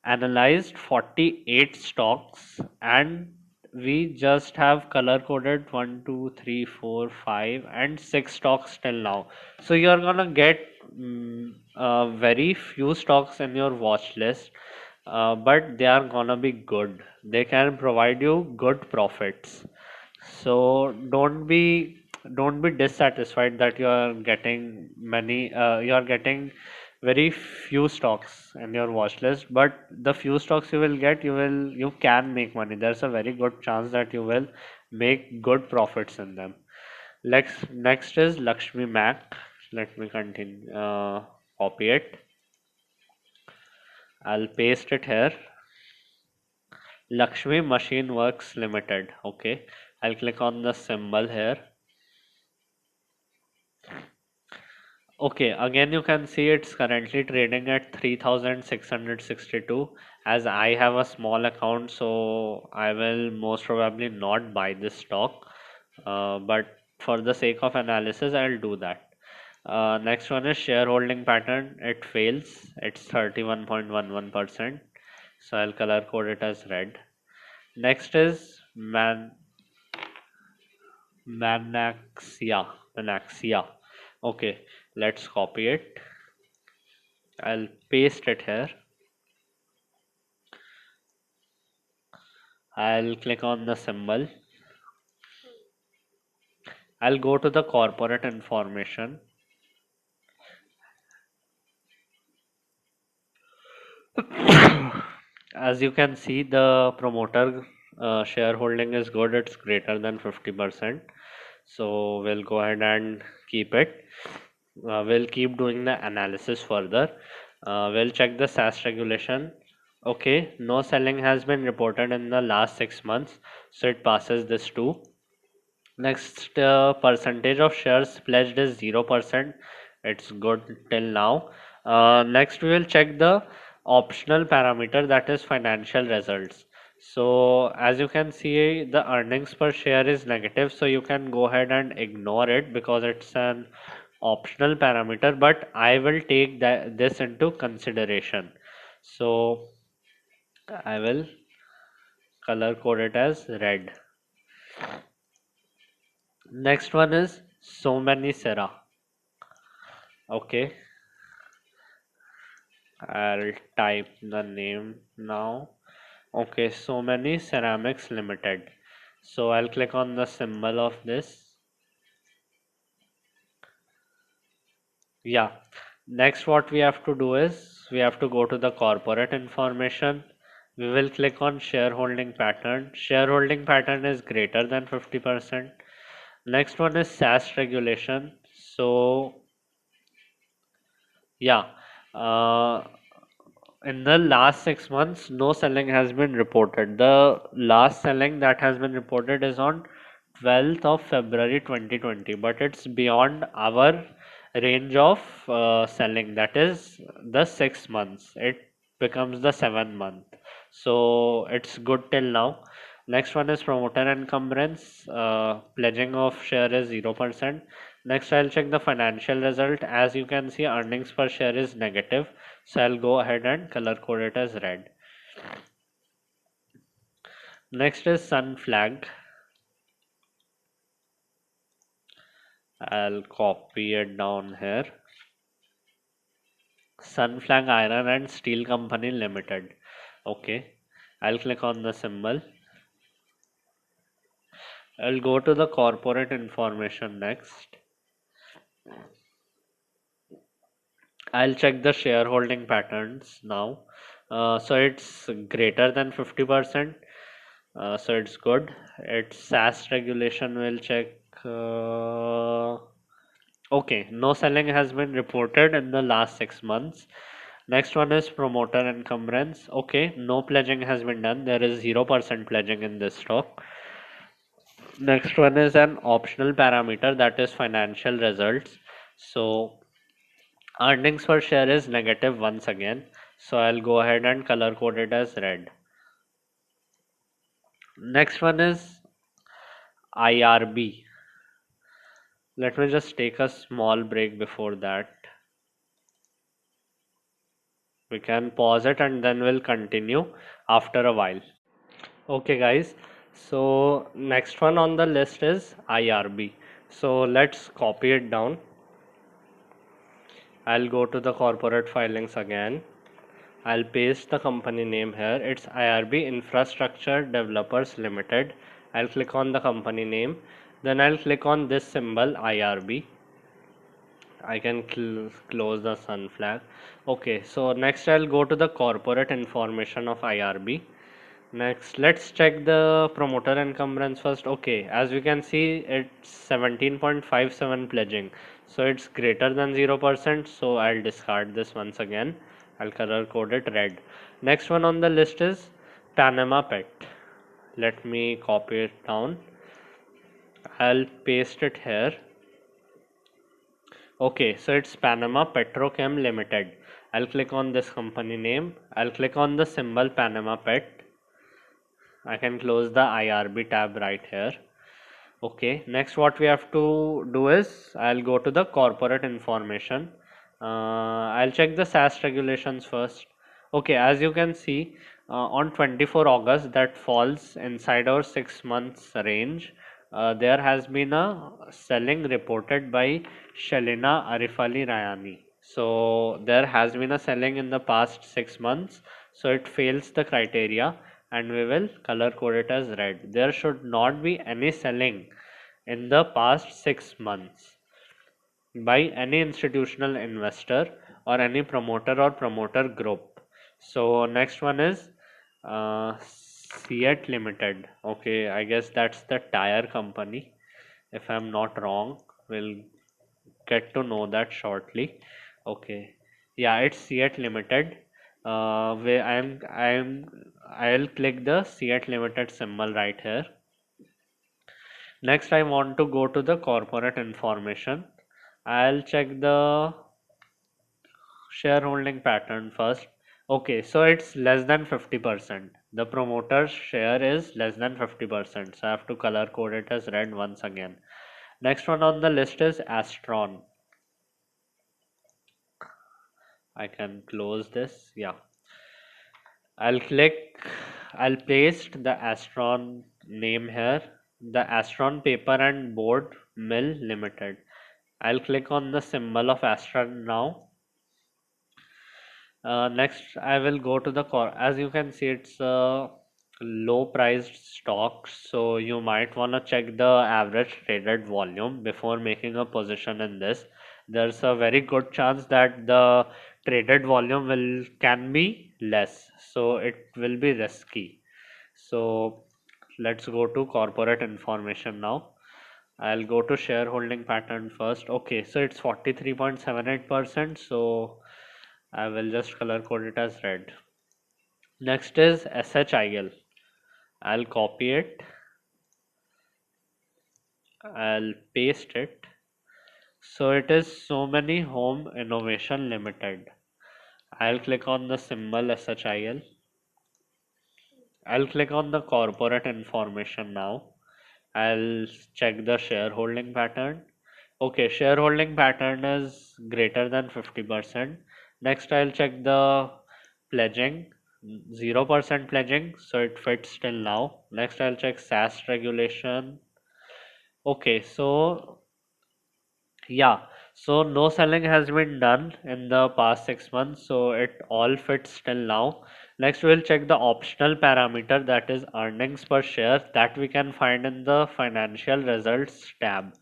A: analyzed 48 stocks, and we just have color coded 1, 2, 3, 4, 5, and 6 stocks till now. So you're gonna get very few stocks in your watch list, but they are gonna be good. They can provide you good profits. So don't be dissatisfied that you are getting you are getting very few stocks in your watch list, but the few stocks you will get, you can make money. There's a very good chance that you will make good profits in them. Next is Lakshmi Mac. Let me continue, copy it. I'll paste it here. Lakshmi Machine Works Limited. Okay, I'll click on the symbol here. Okay, again you can see it's currently trading at 3662. As I have a small account, so I will most probably not buy this stock. But for the sake of analysis, I'll do that. Next one is shareholding pattern. It fails. It's 31.11%. So I'll color code it as red. Next is Manaxia. Okay, let's copy it. I'll paste it here. I'll click on the symbol. I'll go to the corporate information. As you can see, the promoter shareholding is good. It's greater than 50%. So we'll go ahead and keep it. We'll keep doing the analysis further. We'll check the SAS regulation. Okay, no selling has been reported in the last 6 months, so it passes this too. Next, percentage of shares pledged is 0%. It's good till now. Next, we will check the optional parameter, that is financial results. So as you can see, the earnings per share is negative, so you can go ahead and ignore it because it's an optional parameter, but I will take this into consideration. So I will color code it as red. Next one is so many Sera. Okay, I'll type the name now. Okay, so many ceramics limited. So I'll click on the symbol of this. Yeah. Next, what we have to do is we have to go to the corporate information. We will click on shareholding pattern. Shareholding pattern is greater than 50%. Next one is SAS regulation. So yeah, uh, in the last 6 months, no selling has been reported. The last selling that has been reported is on 12th of February 2020, but it's beyond our range of selling. That is the 6 months. It becomes the 7 month. So it's good till now. Next one is promoter encumbrance. Pledging of share is 0%. Next, I'll check the financial result. As you can see, earnings per share is negative. So I'll go ahead and color code it as red. Next is sun flag. I'll copy it down here. Sun Flag Iron and Steel Company Limited. Okay, I'll click on the symbol. I'll go to the corporate information next. I'll check the shareholding patterns now. So it's greater than 50%. So it's good. Its SAS regulation will check. Okay, no selling has been reported in the last 6 months. Next one is promoter encumbrance. Okay, no pledging has been done. There is 0% pledging in this stock. Next one is an optional parameter, that is financial results. So earnings per share is negative once again. So I'll go ahead and color code it as red. Next one is IRB. Let me just take a small break before that. We can pause it and then we'll continue after a while. Okay guys, so next one on the list is IRB. So let's copy it down. I'll go to the corporate filings again. I'll paste the company name here. It's IRB Infrastructure Developers Limited. I'll click on the company name. Then I'll click on this symbol IRB. I can close the sun flag. Okay, so next I'll go to the corporate information of IRB. Next, let's check the promoter encumbrance first. Okay, as we can see, it's 17.57 pledging. So it's greater than 0%. So I'll discard this once again. I'll color code it red. Next one on the list is Panama Pet. Let me copy it down. I'll paste it here. Okay, so it's Panama Petrochem Limited. I'll click on this company name. I'll click on the symbol Panama Pet. I can close the IRB tab right here. Okay, next what we have to do is I'll go to the corporate information. I'll check the SAS regulations first. Okay, as you can see, on 24 August, that falls inside our 6 months range. There has been a selling reported by Shalina Arifali Rayani. So there has been a selling in the past 6 months. So it fails the criteria and we will color code it as red. There should not be any selling in the past 6 months by any institutional investor or any promoter or promoter group. So next one is Seat Limited. Okay, I guess that's the tire company. If I'm not wrong, we'll get to know that shortly. Okay, yeah, it's Seat Limited. Where I'll click the Seat Limited symbol right here. Next, I want to go to the corporate information. I'll check the shareholding pattern first. Okay, so it's less than 50%. The promoter's share is less than 50%. So I have to color code it as red once again. Next one on the list is Astron. I can close this. Yeah. I'll click, I'll paste the Astron name here. The Astron Paper and Board Mill Limited. I'll click on the symbol of Astron now. Next, I will go to the core. As you can see, it's a low priced stock, so you might want to check the average traded volume before making a position in this. There's a very good chance that the traded volume will can be less, so it will be risky. So let's go to corporate information now. I'll go to shareholding pattern first. Okay, so it's 43.78%. So I will just color code it as red. Next is SHIL. I'll copy it. I'll paste it. So it is So Many Home Innovation Limited. I'll click on the symbol SHIL. I'll click on the corporate information now. I'll check the shareholding pattern. Okay, shareholding pattern is greater than 50%. Next, I'll check the pledging, 0% pledging, so it fits till now. Next, I'll check SAS regulation. Okay, so yeah, so no selling has been done in the past 6 months, so it all fits till now. Next, we'll check the optional parameter, that is earnings per share, that we can find in the financial results tab.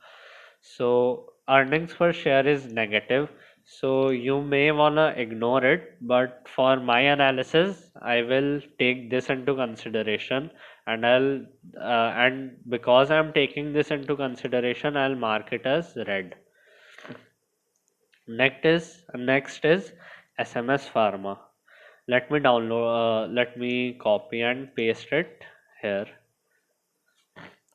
A: So earnings per share is negative, so you may wanna ignore it, but for my analysis I will take this into consideration, and and because I'm taking this into consideration, I'll mark it as red. Next is SMS Pharma. Let me copy and paste it here.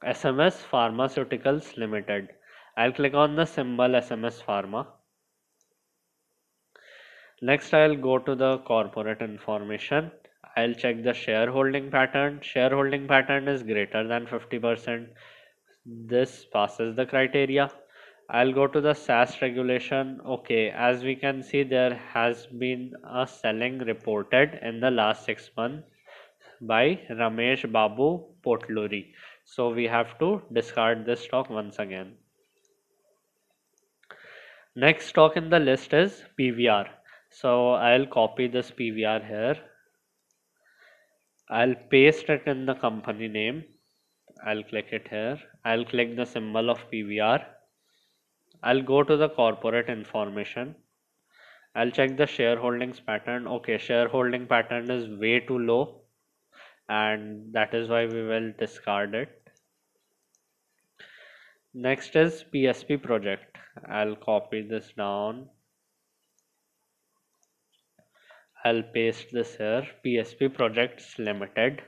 A: SMS Pharmaceuticals Limited. I'll click on the symbol SMS Pharma. Next, I'll go to the corporate information. I'll check the shareholding pattern. Shareholding pattern is greater than 50%. This passes the criteria. I'll go to the SAS regulation. Okay, as we can see, there has been a selling reported in the last 6 months by Ramesh Babu Potluri. So we have to discard this stock once again. Next stock in the list is PVR. So I'll copy this PVR here. I'll paste it in the company name. I'll click it here. I'll click the symbol of PVR. I'll go to the corporate information. I'll check the shareholdings pattern. Okay, shareholding pattern is way too low, and that is why we will discard it. Next is PSP project. I'll copy this down. I'll paste this here. PSP Projects Limited.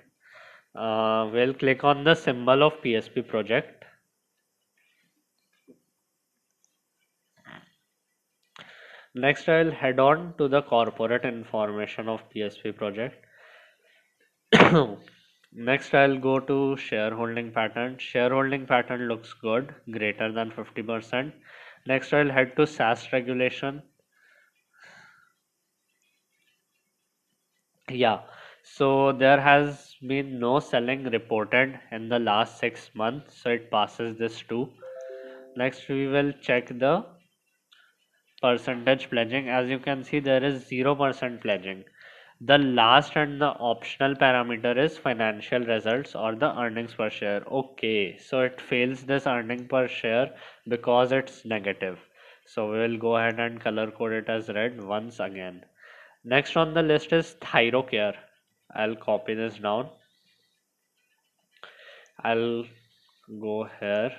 A: We'll click on the symbol of PSP project. Next, I'll head on to the corporate information of PSP project. Next, I'll go to shareholding pattern. Shareholding pattern looks good, greater than 50%. Next, I'll head to SaaS regulation. Yeah, so there has been no selling reported in the last 6 months, so it passes this too. Next, we will check the percentage pledging. As you can see, there is 0% pledging. The last and the optional parameter is financial results or the earnings per share. Okay, so it fails this earning per share because it's negative. So we will go ahead and color code it as red once again. Next on the list is Thyrocare. I'll copy this down. I'll go here.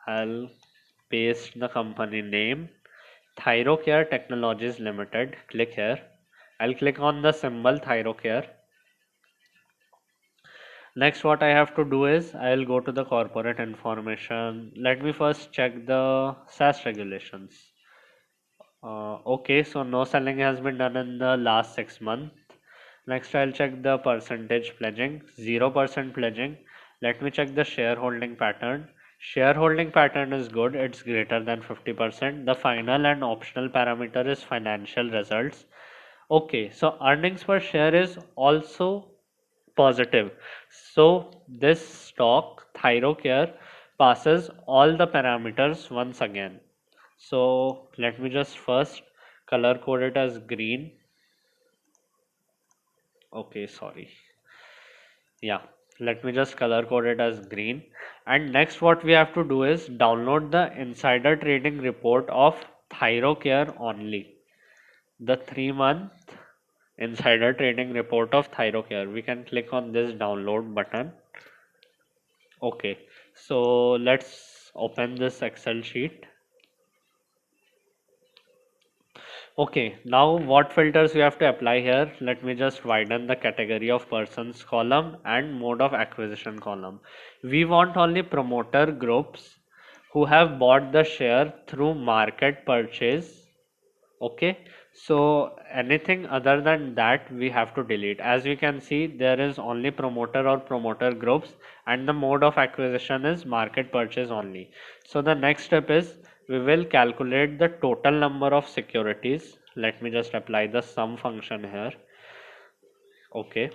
A: I'll paste the company name. Thyrocare Technologies Limited. Click here. I'll click on the symbol Thyrocare. Next, what I have to do is I'll go to the corporate information. Let me first check the SaaS regulations. Okay, so no selling has been done in the last 6 months. Next, I'll check the percentage pledging, 0% pledging. Let me check the shareholding pattern. Shareholding pattern is good, it's greater than 50%. The final and optional parameter is financial results. Okay, so earnings per share is also positive. So this stock, Thyrocare, passes all the parameters once again. So let me just first color code it as green. Okay, sorry. Yeah, let me just color code it as green. And next what we have to do is download the insider trading report of Thyrocare only. The 3 month insider trading report of Thyrocare. We can click on this download button. Okay, so let's open this Excel sheet. Okay, now what filters we have to apply here? Let me just widen the category of persons column and mode of acquisition column. We want only promoter groups who have bought the share through market purchase. Okay, so anything other than that we have to delete. As we can see, there is only promoter or promoter groups and the mode of acquisition is market purchase only. So the next step is we will calculate the total number of securities. Let me just apply the sum function here. Okay,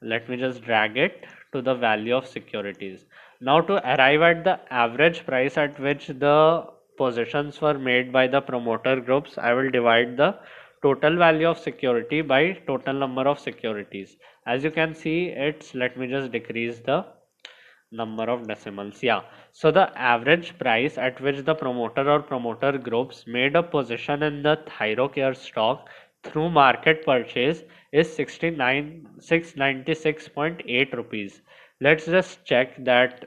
A: let me just drag it to the value of securities. Now to arrive at the average price at which the positions were made by the promoter groups, I will divide the total value of security by total number of securities. As you can see, it's, let me just decrease the number of decimals. Yeah, so the average price at which the promoter or promoter groups made a position in the Thyrocare stock through market purchase is 696.8 rupees. Let's just check that.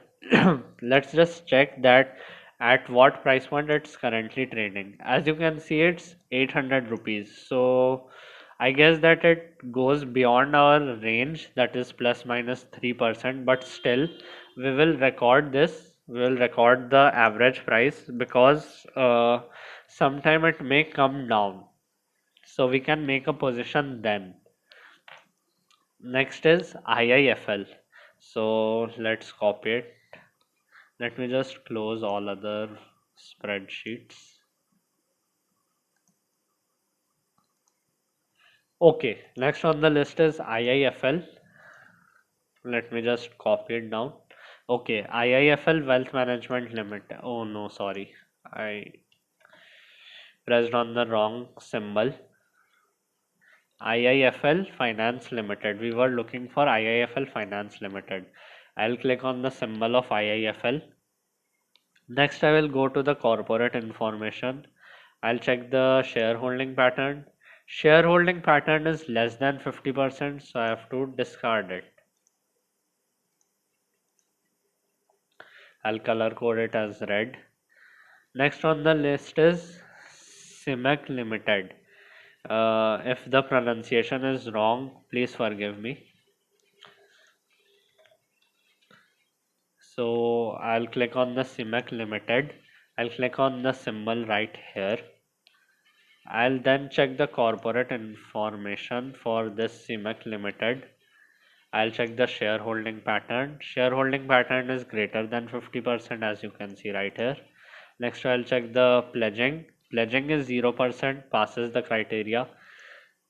A: Let's just check that at what price point it's currently trading. As you can see, it's 800 rupees. So I guess that it goes beyond our range, that is plus minus 3%, but still we will record this. We will record the average price because sometime it may come down. So we can make a position then. Next is IIFL. So let's copy it. Let me just close all other spreadsheets. Okay, next on the list is IIFL. Let me just copy it down. Okay, IIFL Wealth Management Limited. Oh no, sorry. I pressed on the wrong symbol. IIFL Finance Limited. We were looking for IIFL Finance Limited. I'll click on the symbol of IIFL. Next, I will go to the corporate information. I'll check the shareholding pattern. Shareholding pattern is less than 50%, so I have to discard it. I'll color code it as red. Next on the list is CIMEC Limited. If the pronunciation is wrong, please forgive me. So I'll click on the CIMEC Limited. I'll click on the symbol right here. I'll then check the corporate information for this CMEC Limited. I'll check the shareholding pattern. Shareholding pattern is greater than 50%, as you can see right here. Next, I'll check the pledging. Pledging is 0%, passes the criteria.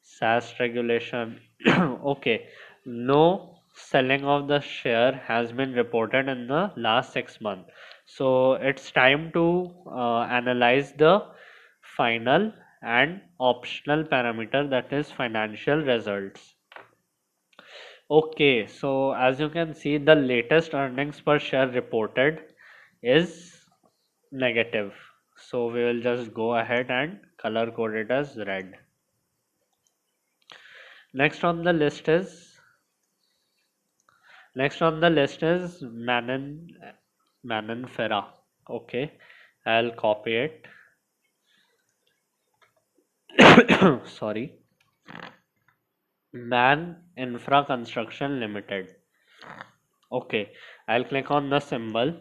A: SaaS regulation. Okay, no selling of the share has been reported in the last 6 months. So it's time to analyze the final and optional parameter, that is financial results. Okay, so as you can see, the latest earnings per share reported is negative. So we will just go ahead and color code it as red. Next on the list is Manon Ferra. Okay, I'll copy it. Sorry, Man Infra Construction Limited. Okay, I'll click on the symbol.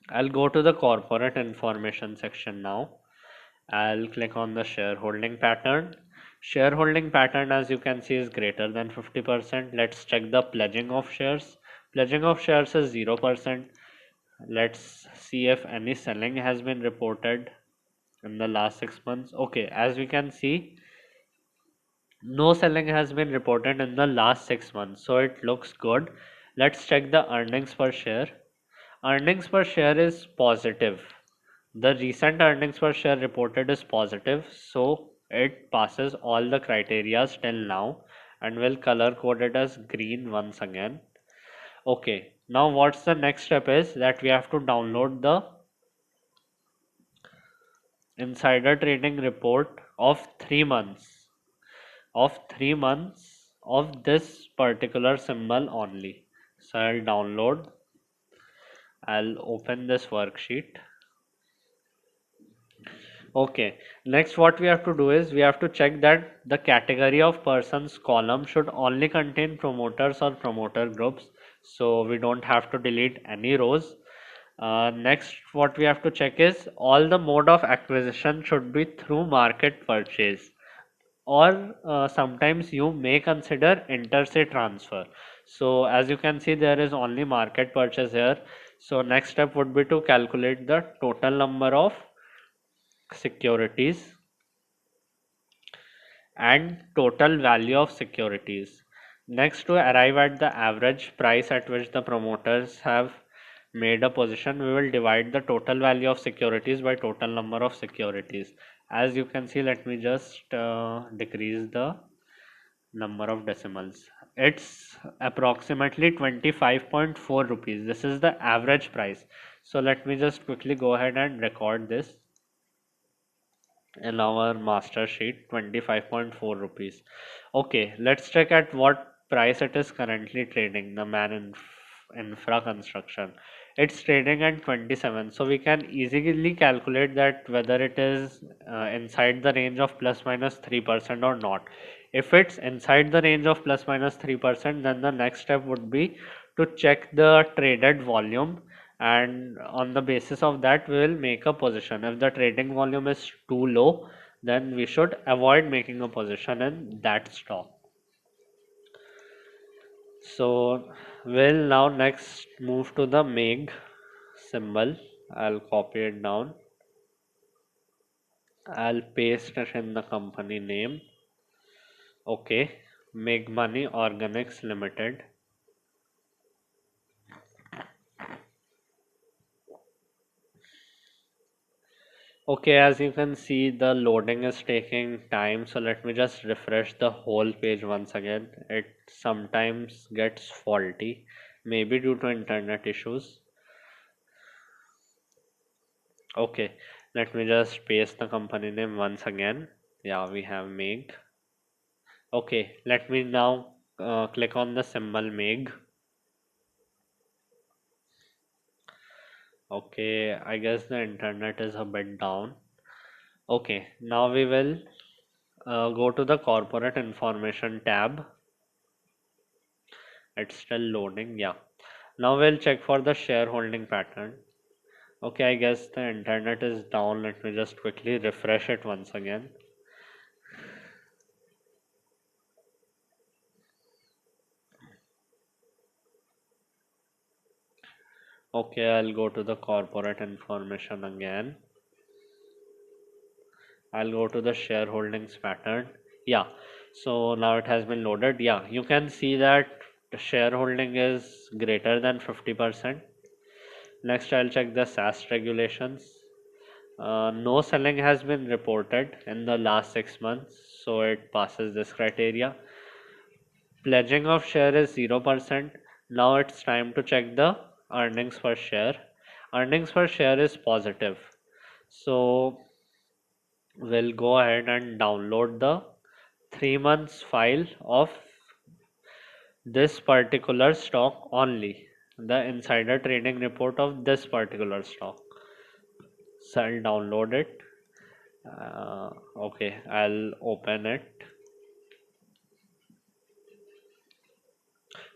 A: I'll go to the corporate information section now. I'll click on the shareholding pattern. Shareholding pattern, as you can see, is greater than 50%. Let's check the pledging of shares. Pledging of shares is 0%. Let's see if any selling has been reported in the last 6 months. Okay, as we can see, no selling has been reported in the last 6 months, so it looks good. Let's check the earnings per share. Earnings per share is positive. The recent earnings per share reported is positive, so it passes all the criteria till now, and will color code it as green once again. Okay, now what's the next step is that we have to download the insider trading report of 3 months of this particular symbol only. So I'll open this worksheet. Okay, next what we have to do is we have to check that the category of persons column should only contain promoters or promoter groups, so we don't have to delete any rows. Next what we have to check is all the mode of acquisition should be through market purchase, or sometimes you may consider inter-se transfer. So as you can see, there is only market purchase here. So next step would be to calculate the total number of securities and total value of securities. Next, to arrive at the average price at which the promoters have made a position, we will divide the total value of securities by total number of securities. As you can see, let me just decrease the number of decimals. It's approximately 25.4 rupees. This is the average price. So let me just quickly go ahead and record this in our master sheet. 25.4 rupees. Okay, let's check at what price it is currently trading. The infra construction, it's trading at 27, so we can easily calculate that whether it is inside the range of plus minus 3% or not. If it's inside the range of plus minus 3%, then the next step would be to check the traded volume, and on the basis of that we will make a position. If the trading volume is too low, then we should avoid making a position in that stock. So we'll now next move to the MEG symbol. I'll copy it down. I'll paste it in the company name. Okay, MEG Money Organics Limited. Okay, as you can see, the loading is taking time, so let me just refresh the whole page once again. It sometimes gets faulty, maybe due to internet issues. Okay, let me just paste the company name once again. Yeah, we have MEG. Okay, let me now click on the symbol MEG. Okay, I guess the internet is a bit down. Okay, now we will go to the corporate information tab. It's still loading. Yeah, now we'll check for the shareholding pattern. Okay, I guess the internet is down. Let me just quickly refresh it once again. Okay, I'll go to the corporate information again. I'll go to the shareholdings pattern. Yeah, so now it has been loaded. Yeah, you can see that the shareholding is greater than 50%. Next, I'll check the SaaS regulations. No selling has been reported in the last 6 months, so it passes this criteria. Pledging of share is 0%. Now it's time to check the earnings per share. Earnings per share is positive. So we'll go ahead and download the 3 months file of this particular stock only. The insider trading report of this particular stock. So I'll download it. Okay, I'll open it.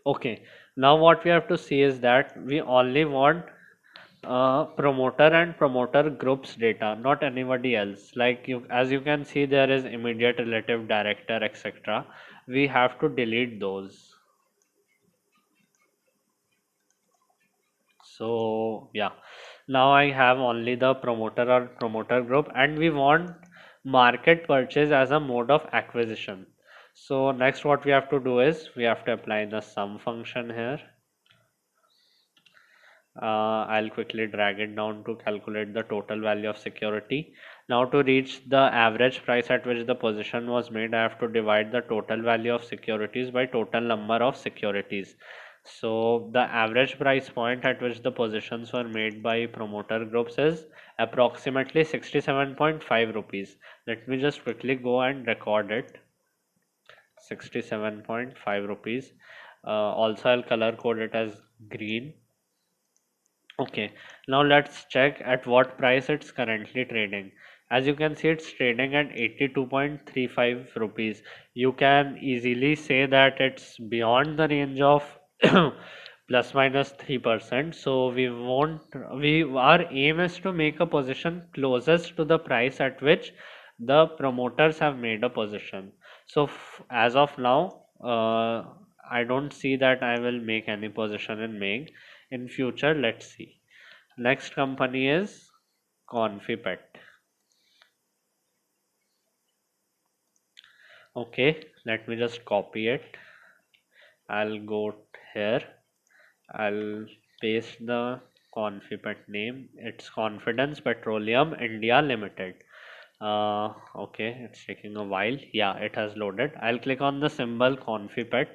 A: Okay, now what we have to see is that we only want promoter and promoter groups data, not anybody else. Like you, as you can see, there is immediate relative director, etc. We have to delete those. So yeah, now I have only the promoter or promoter group, and we want market purchase as a mode of acquisition. So next what we have to do is we have to apply the sum function here. I'll quickly drag it down to calculate the total value of security. Now to reach the average price at which the position was made, I have to divide the total value of securities by total number of securities. So the average price point at which the positions were made by promoter groups is approximately 67.5 rupees. Let me just quickly go and record it. 67.5 rupees. Also I'll color code it as green. Okay, now let's check at what price it's currently trading. As you can see, it's trading at 82.35 rupees. You can easily say that it's beyond the range of plus minus 3%. So our aim is to make a position closest to the price at which the promoters have made a position. So as of now, I don't see that I will make any position in Meg. In future, let's see. Next company is Confipet. Okay, let me just copy it. I'll go here. I'll paste the Confipet name. It's Confidence Petroleum India Limited. Okay, it's taking a while. Yeah, it has loaded. I'll click on the symbol Confipet.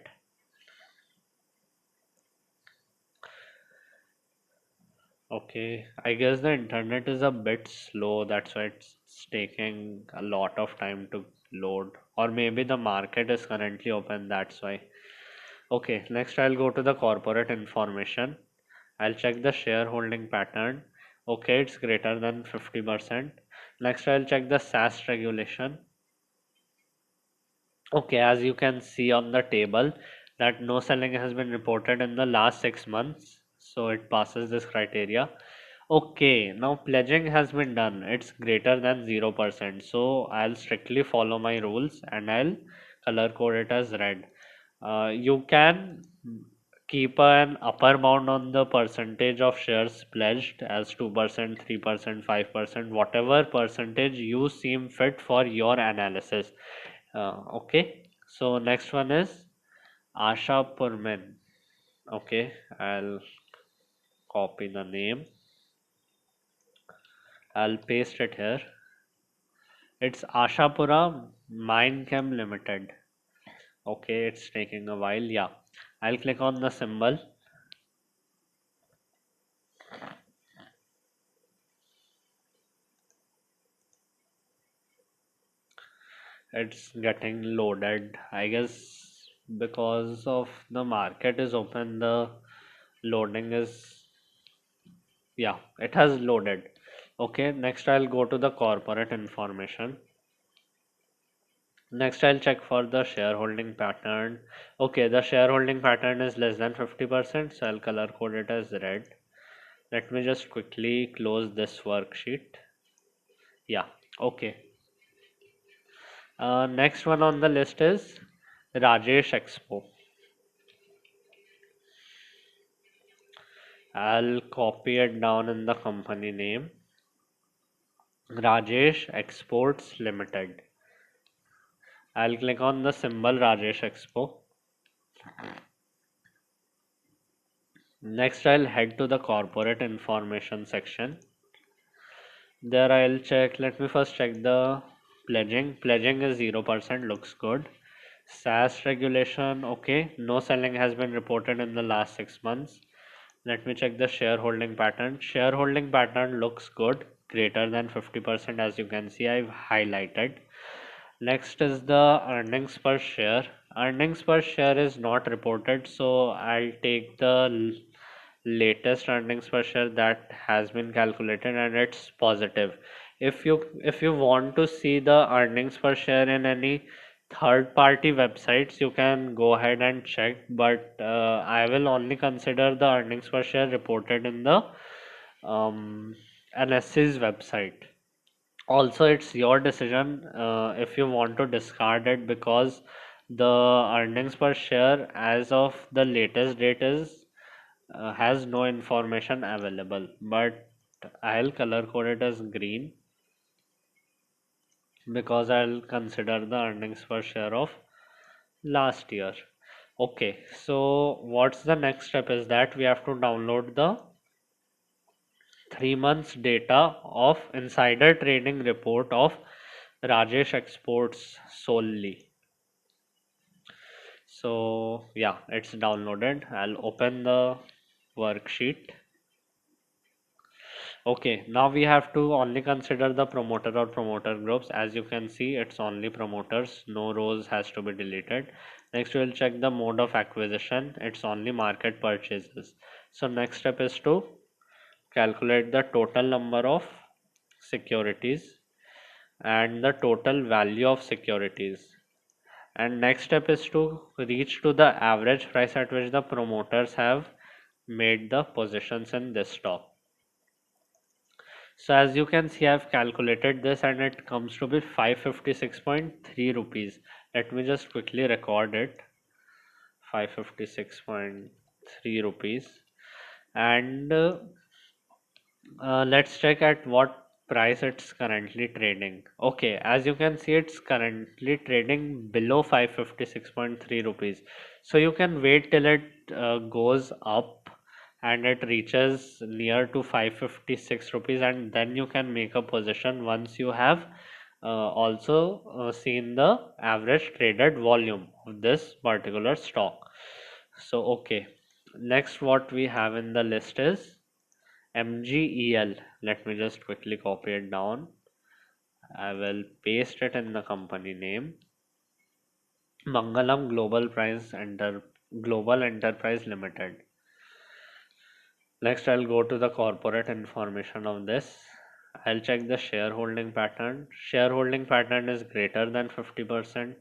A: Okay, I guess the internet is a bit slow, that's why it's taking a lot of time to load. Or maybe the market is currently open, that's why. Okay, next I'll go to the corporate information. I'll check the shareholding pattern. Okay, it's greater than 50%. Next I'll check the SaaS regulation. Okay, as you can see on the table that no selling has been reported in the last 6 months, so it passes this criteria. Okay, now pledging has been done. It's greater than 0%. So I'll strictly follow my rules and I'll color code it as red. You can keep an upper bound on the percentage of shares pledged as 2%, 3%, 5%, whatever percentage you seem fit for your analysis. Okay, so next one is Asha Purman. Okay, I'll copy the name. I'll paste it here. It's Ashapura Minecam Limited. Okay, it's taking a while. Yeah, I'll click on the symbol. It's getting loaded. I guess because of the market is open, the loading is, yeah, it has loaded. Okay, next I'll go to the corporate information. Next, I'll check for the shareholding pattern. Okay, the shareholding pattern is less than 50%, so I'll color code it as red. Let me just quickly close this worksheet. Yeah, okay. Next one on the list is Rajesh Expo. I'll copy it down in the company name. Rajesh Exports Limited. I'll click on the symbol Rajesh Expo. Next, I'll head to the corporate information section. There I'll check, let me first check the pledging. Pledging is 0%, looks good. SaaS regulation, okay. No selling has been reported in the last 6 months. Let me check the shareholding pattern. Shareholding pattern looks good, greater than 50%, as you can see I've highlighted. Next is the earnings per share. Earnings per share is not reported, so I'll take the latest earnings per share that has been calculated and it's positive. If you want to see the earnings per share in any third party websites, you can go ahead and check, but I will only consider the earnings per share reported in the NSE's website. Also, it's your decision if you want to discard it, because the earnings per share as of the latest date is has no information available, but I'll color code it as green because I'll consider the earnings per share of last year. Okay, so what's the next step is that we have to download the 3 months data of insider trading report of Rajesh Exports solely. So yeah, it's downloaded. I'll open the worksheet. Okay, now we have to only consider the promoter or promoter groups. As you can see, it's only promoters, no rows has to be deleted. Next, we'll check the mode of acquisition. It's only market purchases. So next step is to calculate the total number of securities and the total value of securities. And next step is to reach to the average price at which the promoters have made the positions in this stock. So as you can see, I've calculated this and it comes to be 556.3 rupees. Let me just quickly record it. 556.3 rupees. And let's check at what price it's currently trading. Okay, as you can see, it's currently trading below 556.3 rupees. So you can wait till it goes up and it reaches near to 556 rupees, and then you can make a position once you have also seen the average traded volume of this particular stock. So okay, next what we have in the list is MGEL. Let me just quickly copy it down. I will paste it in the company name. Mangalam Global Enterprise Limited. Next, I'll go to the corporate information of this. I'll check the shareholding pattern. Shareholding pattern is greater than 50%.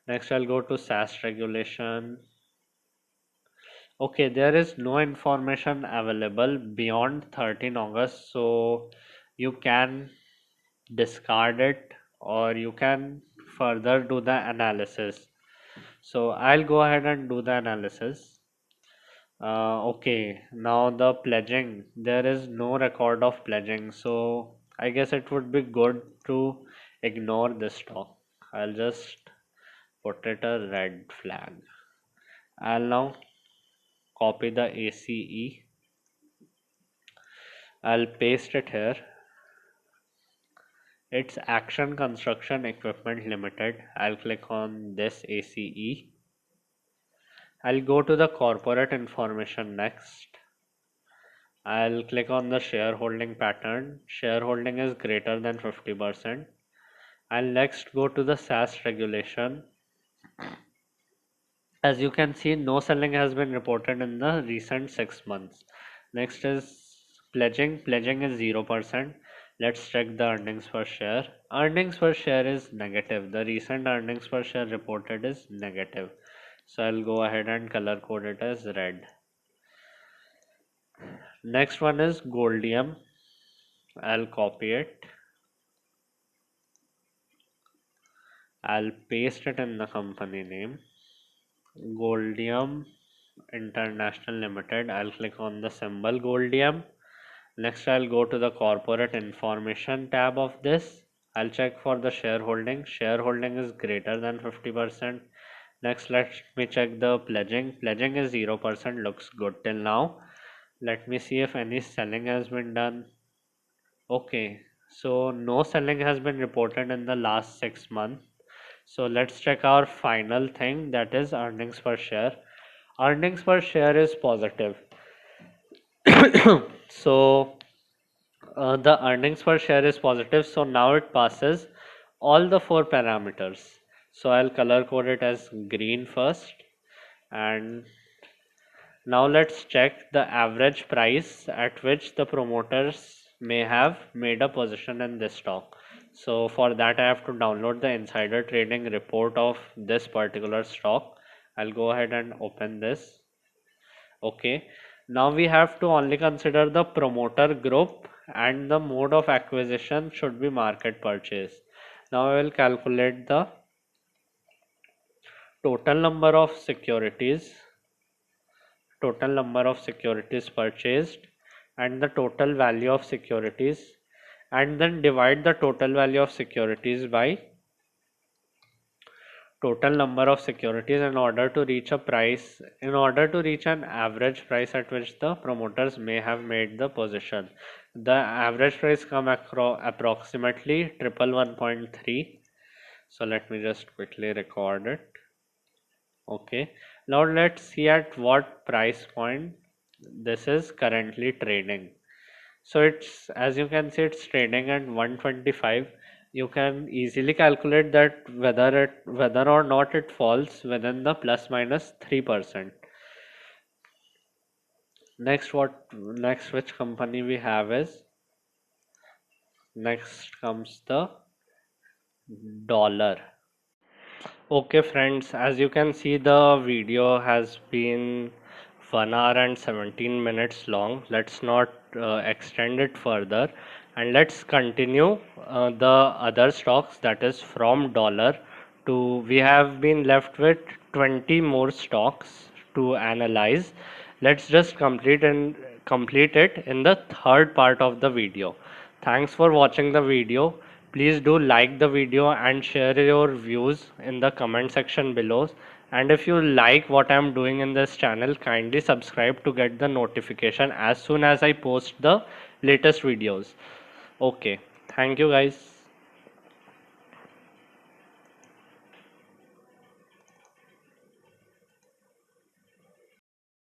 A: Next, I'll go to SaaS regulation. Okay, there is no information available beyond 13 August, so you can discard it or you can further do the analysis. So I'll go ahead and do the analysis. Okay, now the pledging, there is no record of pledging, so I guess it would be good to ignore this stock. I'll just put it a red flag. I'll now copy the ACE. I'll paste it here. It's Action Construction Equipment Limited. I'll click on this ACE. I'll go to the corporate information next. I'll click on the shareholding pattern. Shareholding is greater than 50%. I'll next go to the SaaS regulation. As you can see, no selling has been reported in the recent 6 months. Next is pledging. Pledging is 0%. Let's check the earnings per share. Earnings per share is negative. The recent earnings per share reported is negative. So I'll go ahead and color code it as red. Next one is Goldium. I'll copy it. I'll paste it in the company name. Goldium International Limited. I'll click on the symbol Goldium. Next, I'll go to the corporate information tab of this. I'll check for the shareholding. Shareholding is greater than 50%. Next, let me check the pledging. Pledging is 0%. Looks good till now. Let me see if any selling has been done. Okay, so no selling has been reported in the last 6 months. So let's check our final thing, that is earnings per share. Earnings per share is positive. So the earnings per share is positive, so now it passes all the four parameters. So I'll color code it as green first, and now let's check the average price at which the promoters may have made a position in this stock. So for that I have to download the insider trading report of this particular stock. I'll go ahead and open this. Okay, now we have to only consider the promoter group, and the mode of acquisition should be market purchase. Now I will calculate the total number of securities purchased and the total value of securities, and then divide the total value of securities by total number of securities in order to reach an average price at which the promoters may have made the position. The average price come approximately 111.3. So let me just quickly record it. Okay, now let's see at what price point this is currently trading. So it's, as you can see, it's trading at 125. You can easily calculate that whether or not it falls within the plus minus 3%. Next which company we have is, next comes the dollar. Okay friends, as you can see, the video has been 1 hour and 17 minutes long. Let's not extend it further, and let's continue the other stocks, that is from dollar to, we have been left with 20 more stocks to analyze. Let's just complete it in the third part of the video. Thanks for watching the video. Please do like the video and share your views in the comment section below. And if you like what I'm doing in this channel, kindly subscribe to get the notification as soon as I post the latest videos. Okay, thank you guys.